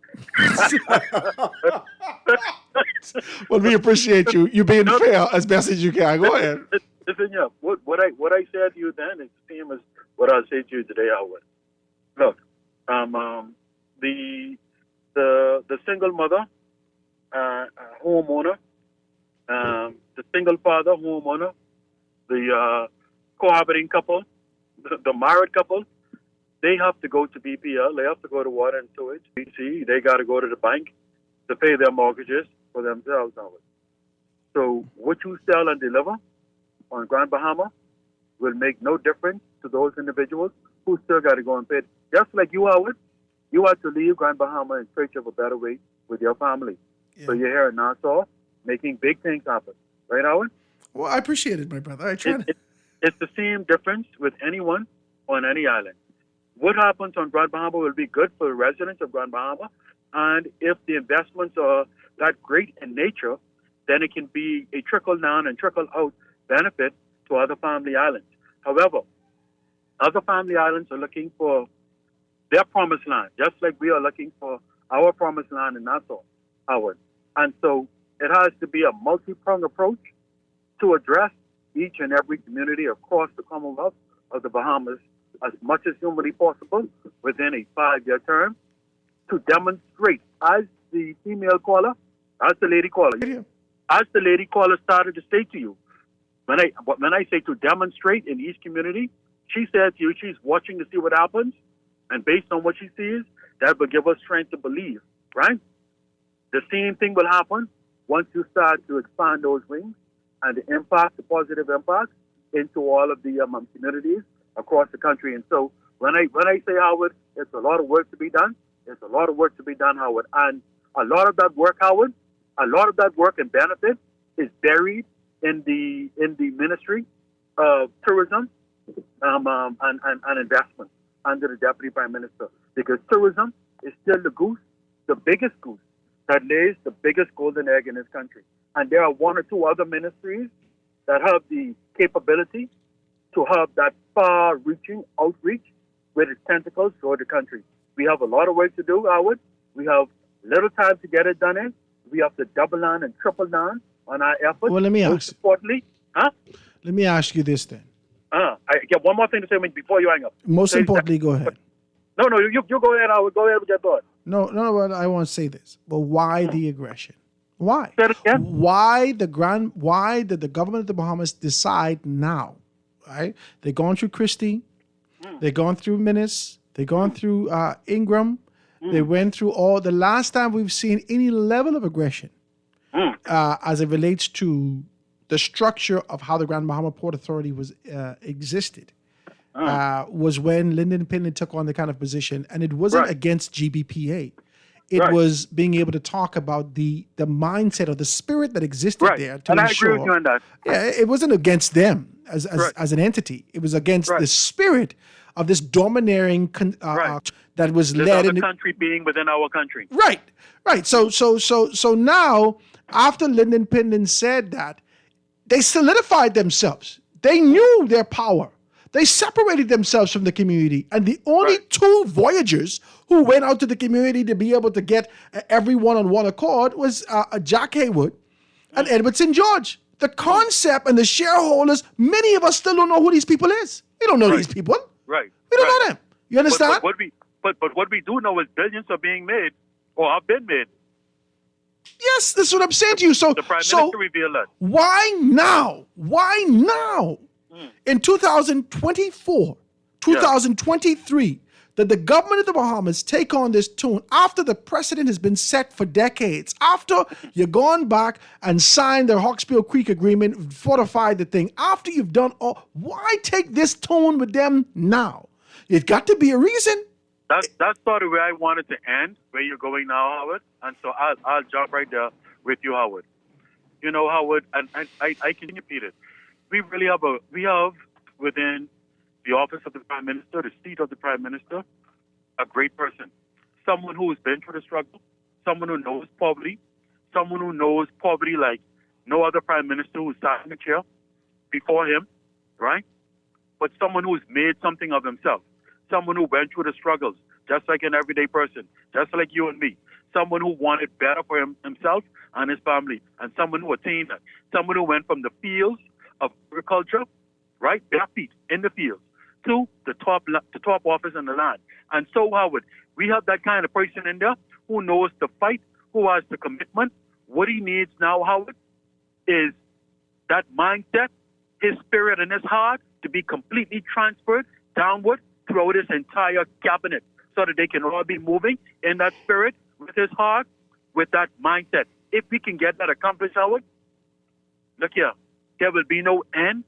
Well, we appreciate you. You being fair as best as you can. Go ahead. Listen, yeah, what I said to you then is the same as what I'll say to you today, Howard. Look, the single mother, homeowner, the single father, homeowner, the cohabiting couple, the married couple, they have to go to BPL, they have to go to Water and Sewage, BC, they got to go to the bank to pay their mortgages for themselves, Howard. So what you sell and deliver on Grand Bahama will make no difference to those individuals who still got to go and pay. Just like you, Howard, you have to leave Grand Bahama in search of a better way with your family. Yeah. So you're here in Nassau making big things happen. Right, Howard? Well, I appreciate it, my brother. I try to... It's the same difference with anyone on any island. What happens on Grand Bahama will be good for the residents of Grand Bahama, and if the investments are that great in nature, then it can be a trickle-down and trickle-out benefit to other family islands. However, other family islands are looking for their promised land, just like we are looking for our promised land in Nassau, Howard. And so it has to be a multi-pronged approach to address each and every community across the Commonwealth of the Bahamas as much as humanly possible within a 5-year term to demonstrate, as the female caller, as the lady caller, as the lady caller started to say to you, when I say to demonstrate in each community, she said to you she's watching to see what happens, and based on what she sees, that will give us strength to believe, right? The same thing will happen once you start to expand those wings and the impact, the positive impact, into all of the communities across the country. And so when I say, Howard, it's a lot of work to be done. It's a lot of work to be done, Howard. And a lot of that work, Howard, a lot of that work and benefit is buried in the Ministry of Tourism and Investment under the Deputy Prime Minister. Because tourism is still the biggest goose that lays the biggest golden egg in this country. And there are one or two other ministries that have the capability to have that far-reaching outreach with its tentacles throughout the country. We have a lot of work to do, Howard. We have little time to get it done in. We have to double down and triple down on our efforts. Well, let me ask. Importantly, Let me ask you this then. I get one more thing to say before you hang up. Most importantly, go ahead. No, you go ahead, Howard. Go ahead with your thought. No, but I want to say this. But why the aggression? Why? Why did the government of the Bahamas decide now? Right? They've gone through Christie, they've gone through Minnis, they've gone through Ingram, they went through all. The last time we've seen any level of aggression as it relates to the structure of how the Grand Bahama Port Authority was existed was when Lyndon Pinley took on the kind of position, and it wasn't against GBPA. It was being able to talk about the mindset or the spirit that existed there. To and ensure, I agree with you on that. Yeah, it wasn't against them as an entity. It was against the spirit of this domineering that was this led other in the country being within our country. Right. So now, after Lyndon Pinley said that, they solidified themselves. They knew their power. They separated themselves from the community. And the only two voyagers who went out to the community to be able to get everyone on one accord was Jack Haywood and Edward St. George. The concept and the shareholders, many of us still don't know who these people is. We don't know these people. Right. We don't know them. You understand? But what we do know is billions are being made or have been made. Yes, that's what I'm saying to you. So the Prime Minister revealed that. Why now? Why now? In 2024, 2023, that the government of the Bahamas take on this tune after the precedent has been set for decades, after you've gone back and signed the Hawksbill Creek Agreement, fortified the thing, after you've done all, why take this tone with them now? It's got to be a reason. That's sort of where I wanted to end, where you're going now, Howard. And so I'll jump right there with you, Howard. You know, Howard, and I can repeat it. We have within the office of the Prime Minister, the seat of the Prime Minister, a great person. Someone who has been through the struggle, someone who knows poverty like no other Prime Minister who's sat in the chair before him, right? But someone who's made something of himself. Someone who went through the struggles, just like an everyday person, just like you and me. Someone who wanted better for himself and his family, and someone who attained that. Someone who went from the fields of agriculture, right, bare feet in the fields, to the top office in the land. And so, Howard, we have that kind of person in there who knows the fight, who has the commitment. What he needs now, Howard, is that mindset, his spirit and his heart to be completely transferred downward throughout his entire cabinet so that they can all be moving in that spirit, with his heart, with that mindset. If we can get that accomplished, Howard, look here, there will be no end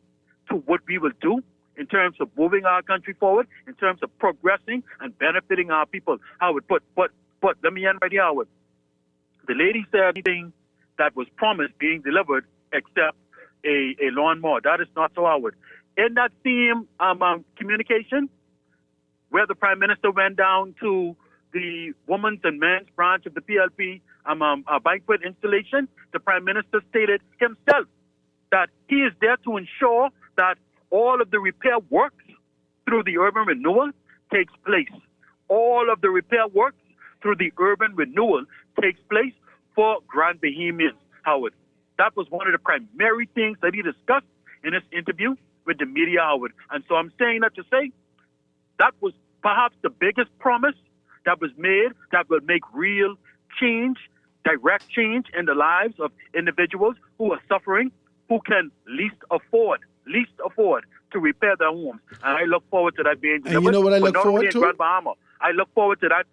to what we will do in terms of moving our country forward, in terms of progressing and benefiting our people. Howard, but let me end right here, Howard. The lady said anything that was promised being delivered except a lawnmower. That is not so, Howard. In that same communication, where the Prime Minister went down to the women's and men's branch of the PLP banquet installation, the Prime Minister stated himself that he is there to ensure that all of the repair works through the urban renewal takes place. All of the repair works through the urban renewal takes place for Grand Bahamians, Howard. That was one of the primary things that he discussed in his interview with the media, Howard. And so I'm saying that to say that was perhaps the biggest promise that was made that will make real change, direct change in the lives of individuals who are suffering, who can least afford to repair their homes. And I look forward to that being delivered. And you know what I look forward to? Grand Bahama. I look forward to that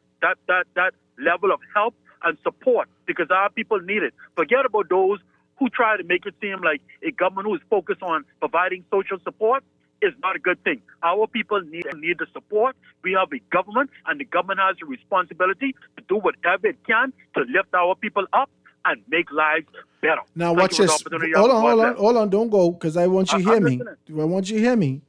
level of help and support because our people need it. Forget about those who try to make it seem like a government who is focused on providing social support is not a good thing. Our people need the support. We have a government, and the government has a responsibility to do whatever it can to lift our people up and make lives better. Now watch this. Hold on. Don't go, because I want you to hear me. I want you to hear me.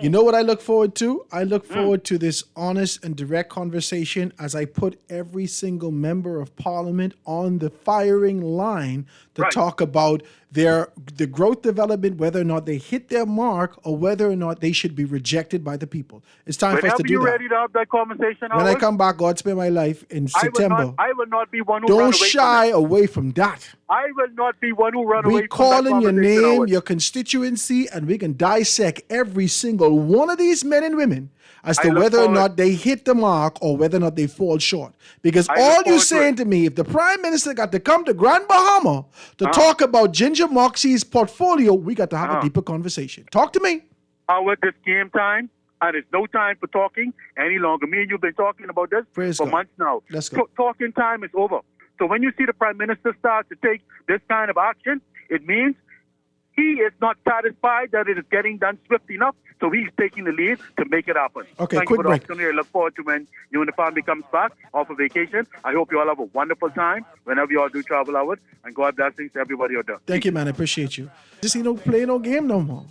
You know what I look forward to? I look forward to this honest and direct conversation as I put every single member of parliament on the firing line to talk about the growth development, whether or not they hit their mark or whether or not they should be rejected by the people. It's time for us to do that. Whenever you're ready to have that conversation, when I come back, God spare my life in September. I will not be one who run away Don't shy away from that. I will not be one who run away from that. We call in your name, your constituency, and we can dissect every single one of these men and women as to whether or not they hit the mark or whether or not they fall short. Because all you're saying to me, if the Prime Minister got to come to Grand Bahama to talk about Ginger Moxie's portfolio, we got to have a deeper conversation. Talk to me. Howard, this game time, and it's no time for talking any longer. Me and you've been talking about this for months now. Let's go. Talking time is over. So when you see the Prime Minister start to take this kind of action, it means he is not satisfied that it is getting done swift enough, so he's taking the lead to make it happen. Okay, Thank quick you for the break. opportunity. I look forward to when you and the family comes back off of vacation. I hope you all have a wonderful time whenever you all do travel out, and God blessings to everybody out there. Thank you, man. I appreciate you. Just play no game no more.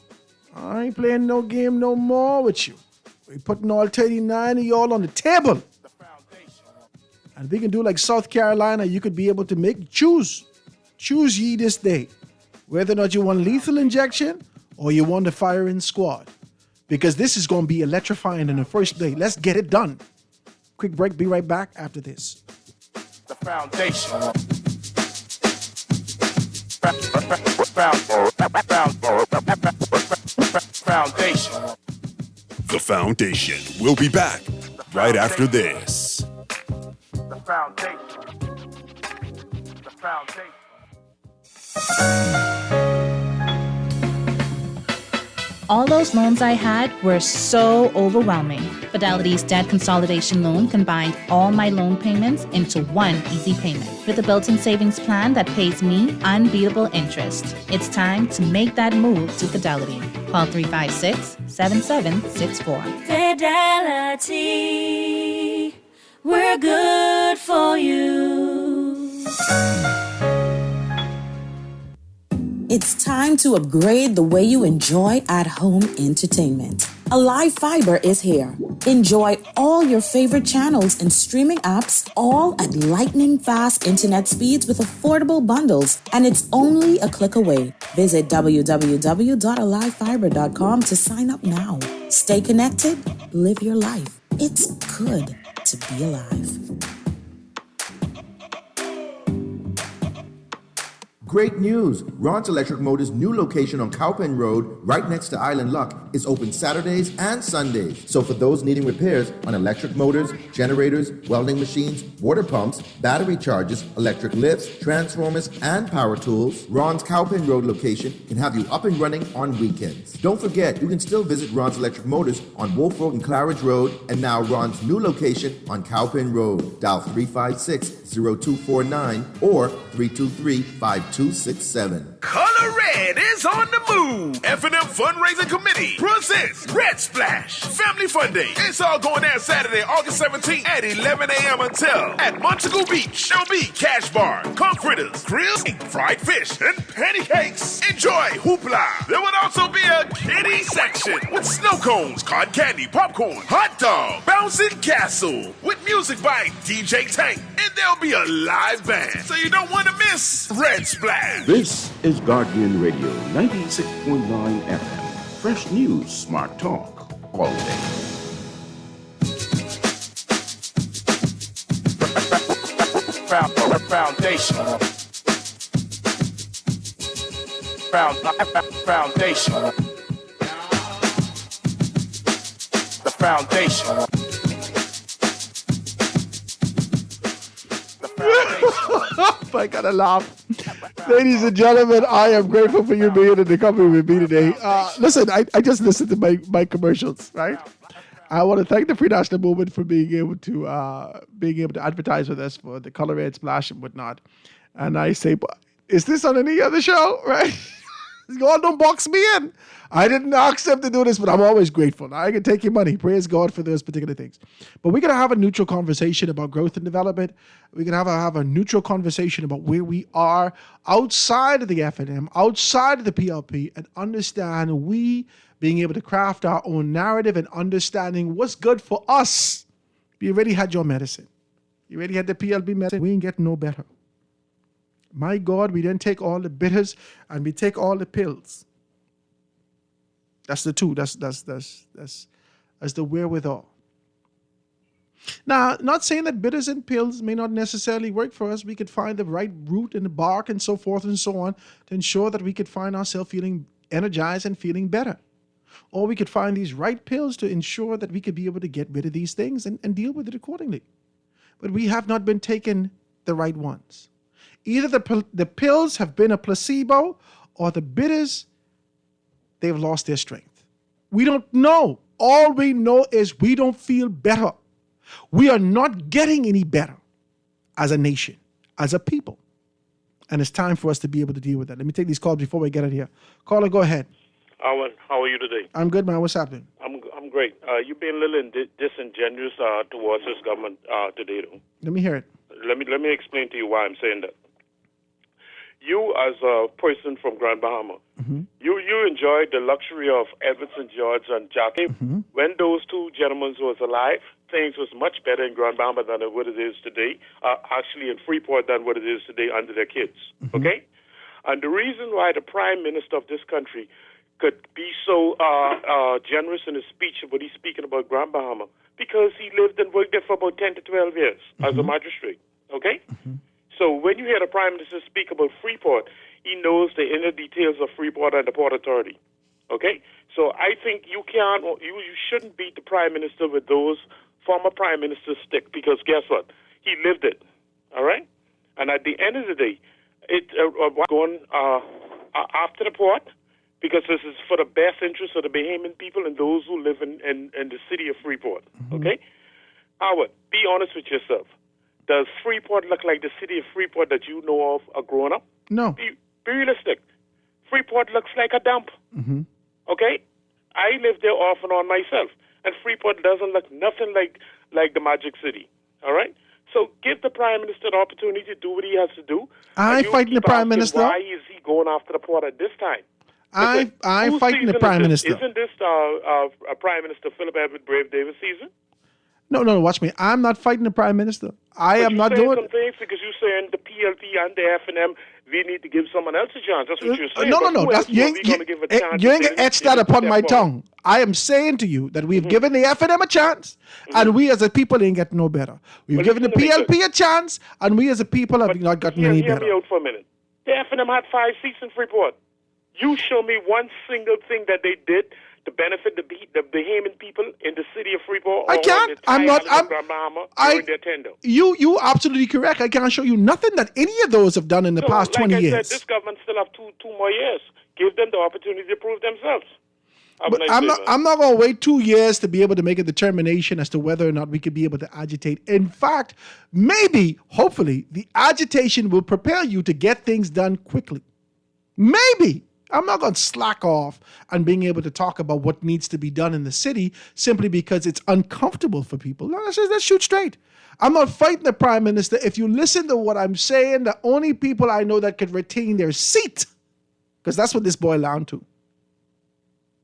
I ain't playing no game no more with you. We putting all 39 of y'all on the table. And we can do like South Carolina. You could be able to choose ye this day whether or not you want lethal injection or you want the firing squad. Because this is going to be electrifying in the first day. Let's get it done. Quick break. Be right back after this. The foundation. Foundation. The Foundation. We'll be back right after this. The foundation. The foundation. All those loans I had were so overwhelming. Fidelity's debt consolidation loan combined all my loan payments into one easy payment with a built-in savings plan that pays me unbeatable interest. It's time to make that move to Fidelity. Call 356-7764. Fidelity, we're good for you. It's time to upgrade the way you enjoy at-home entertainment. Alive Fiber is here. Enjoy all your favorite channels and streaming apps, all at lightning-fast internet speeds with affordable bundles, and it's only a click away. Visit www.alivefiber.com to sign up now. Stay connected, live your life. It's good to be alive. Great news! Ron's Electric Motors' new location on Cowpen Road, right next to Island Luck, is open Saturdays and Sundays. So for those needing repairs on electric motors, generators, welding machines, water pumps, battery chargers, electric lifts, transformers, and power tools, Ron's Cowpen Road location can have you up and running on weekends. Don't forget, you can still visit Ron's Electric Motors on Wolf Road and Claridge Road, and now Ron's new location on Cowpen Road. Dial 356-0249 or 323-5267. Color Red is on the move. F&M Fundraising Committee presents Red Splash Family Fun Day. It's all going down Saturday, August 17th at 11 a.m. until at Montego Beach. There'll be cash bar, conch fritters, grills, fried fish, and pancakes. Enjoy hoopla. There will also be a kiddie section with snow cones, cotton candy, popcorn, hot dog, bouncing castle with music by DJ Tank. And there'll be a live band, so you don't want to miss Red Splash. This is Guardian Radio 96.9 FM. Fresh news, smart talk, all day. Foundation. Foundation. The foundation. I gotta laugh. Ladies and gentlemen, I am grateful for you being in the company with me today. Listen, I just listened to my commercials, right? I want to thank the Free National Movement for being able to advertise with us for the Color Red Splash and whatnot. And I say, is this on any other show, right? God, don't box me in. I didn't ask them to do this, but I'm always grateful. I can take your money. Praise God for those particular things. But we're going to have a neutral conversation about growth and development. We're going to have a neutral conversation about where we are outside of the F&M, outside of the PLP, and understand we being able to craft our own narrative and understanding what's good for us. You already had your medicine. You already had the PLP medicine. We ain't getting no better. My God, we then take all the bitters and we take all the pills. That's the two. That's the wherewithal. Now, not saying that bitters and pills may not necessarily work for us. We could find the right root and the bark and so forth and so on to ensure that we could find ourselves feeling energized and feeling better. Or we could find these right pills to ensure that we could be able to get rid of these things and deal with it accordingly. But we have not been taking the right ones. Either the pills have been a placebo or the bitters, they've lost their strength. We don't know. All we know is we don't feel better. We are not getting any better as a nation, as a people. And it's time for us to be able to deal with that. Let me take these calls before we get it here. Caller, go ahead. Alan, how are you today? I'm good, man. What's happening? I'm great. You've been a little disingenuous towards this government today, though. Let me hear it. Let me explain to you why I'm saying that. You, as a person from Grand Bahama, you enjoyed the luxury of Everton George and Jackie. When those two gentlemen was alive, things was much better in Grand Bahama than what it is today, actually in Freeport than what it is today under their kids, okay? And the reason why the Prime Minister of this country could be so generous in his speech when he's speaking about Grand Bahama, because he lived and worked there for about 10 to 12 years as a magistrate, okay? So when you hear the Prime Minister speak about Freeport, he knows the inner details of Freeport and the Port Authority. Okay? So I think you shouldn't beat the Prime Minister with those former Prime Minister's stick, because guess what? He lived it. All right? And at the end of the day, going after the port, because this is for the best interest of the Bahamian people and those who live in the city of Freeport. Okay? Howard, be honest with yourself. Does Freeport look like the city of Freeport that you know of growing up? No. Be realistic. Freeport looks like a dump. Okay? I live there off and on myself. And Freeport doesn't look nothing like the Magic City. All right? So give the Prime Minister the opportunity to do what he has to do. I'm fighting the Prime Minister. Why is he going after the port at this time? I'm fighting the Prime Minister. Isn't this Prime Minister Philip Edward Brave Davis season? No, watch me. I'm not fighting the Prime Minister. I am not doing some things because you're saying the PLP and the F&M, we need to give someone else a chance. That's what you're saying. No. You ain't going to etch that upon my tongue. I am saying to you that we've given the F&M a chance, and we as a people ain't getting no better. We've given the PLP a chance, and we as a people have not gotten any better. Hear me out for a minute. The F&M had 5 seats in Freeport. You show me one single thing that they did to benefit the Bahamian people in the city of Freeport. I can't. I'm not. Grand Bahama during their tender. You absolutely correct. I can't show you nothing that any of those have done in the past 20 years. Like I said, this government still have two more years. Give them the opportunity to prove themselves. But I'm not going to wait 2 years to be able to make a determination as to whether or not we could be able to agitate. In fact, maybe, hopefully, the agitation will prepare you to get things done quickly. Maybe. I'm not going to slack off on being able to talk about what needs to be done in the city simply because it's uncomfortable for people. No, let's shoot straight. I'm not fighting the Prime Minister. If you listen to what I'm saying, the only people I know that could retain their seat, because that's what this boils down to.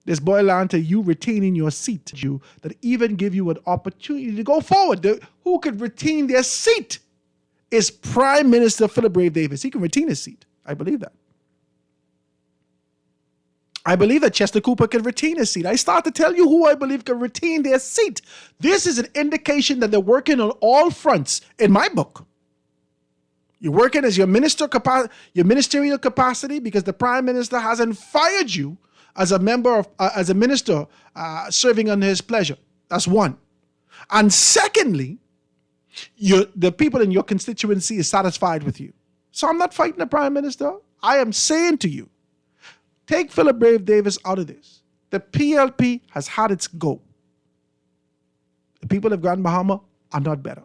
This boils down to you retaining your seat. You that even give you an opportunity to go forward. Who could retain their seat is Prime Minister Philip Brave Davis. He can retain his seat. I believe that. I believe that Chester Cooper can retain his seat. I start to tell you who I believe can retain their seat. This is an indication that they're working on all fronts in my book. You're working as your ministerial capacity because the Prime Minister hasn't fired you as a member of, as a minister serving under his pleasure. That's one. And secondly, the people in your constituency is satisfied with you. So I'm not fighting the Prime Minister. I am saying to you, take Philip Brave Davis out of this. The PLP has had its go. The people of Grand Bahama are not better.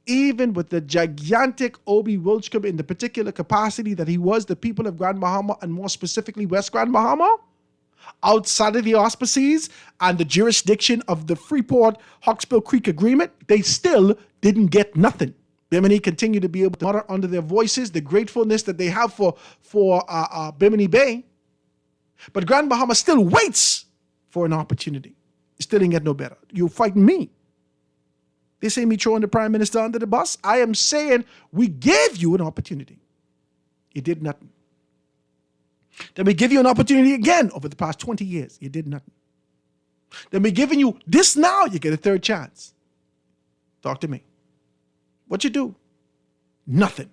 Even with the gigantic Obi Wilchcombe in the particular capacity that he was, the people of Grand Bahama, and more specifically West Grand Bahama, outside of the auspices and the jurisdiction of the Freeport-Hawkesbury Creek Agreement, they still didn't get nothing. Bimini continue to be able to mutter under their voices the gratefulness that they have for Bimini Bay. But Grand Bahama still waits for an opportunity. It still didn't get no better. You're fighting me. This ain't me throwing the Prime Minister under the bus. I am saying we gave you an opportunity. You did nothing. Then we give you an opportunity again over the past 20 years. You did nothing. Then we're giving you this now. You get a third chance. Talk to me. What you do? Nothing.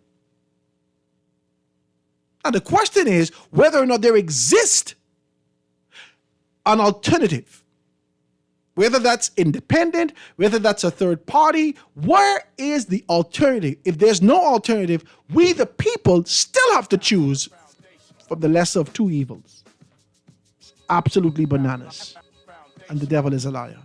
Now the question is whether or not there exists an alternative. Whether that's independent, whether that's a third party, where is the alternative? If there's no alternative, we the people still have to choose from the lesser of two evils. It's absolutely bananas. And the devil is a liar.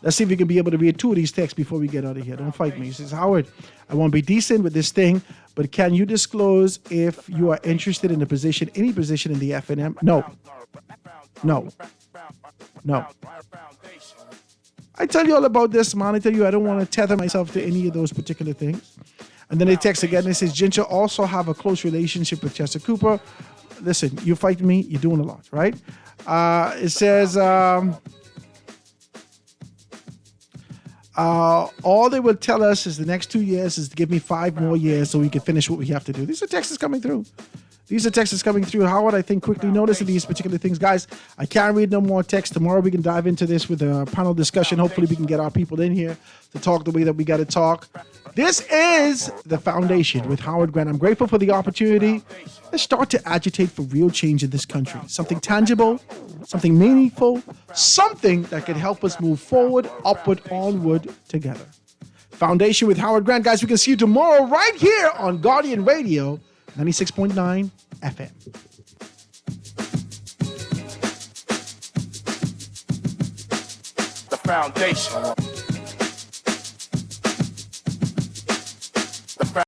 Let's see if we can be able to read 2 of these texts before we get out of here. Don't fight me. He says, Howard, I want to be decent with this thing, but can you disclose if you are interested in a position, any position in the F&M? No. I tell you all about this, man. I tell you I don't want to tether myself to any of those particular things. And then they text again. They says, Ginger also have a close relationship with Chester Cooper. Listen, you fight me, you're doing a lot, right? It says... all they will tell us is the next 2 years is to give me 5 more years so we can finish what we have to do. These are texts coming through. Howard, I think quickly notice of these particular things. Guys, I can't read no more text. Tomorrow we can dive into this with a panel discussion. Hopefully we can get our people in here to talk the way that we got to talk. This is The Foundation with Howard Grant. I'm grateful for the opportunity. Let's start to agitate for real change in this country. Something tangible, something meaningful, something that can help us move forward, upward, onward together. Foundation with Howard Grant. Guys, we can see you tomorrow right here on Guardian Radio 96.9 FM. The Foundation.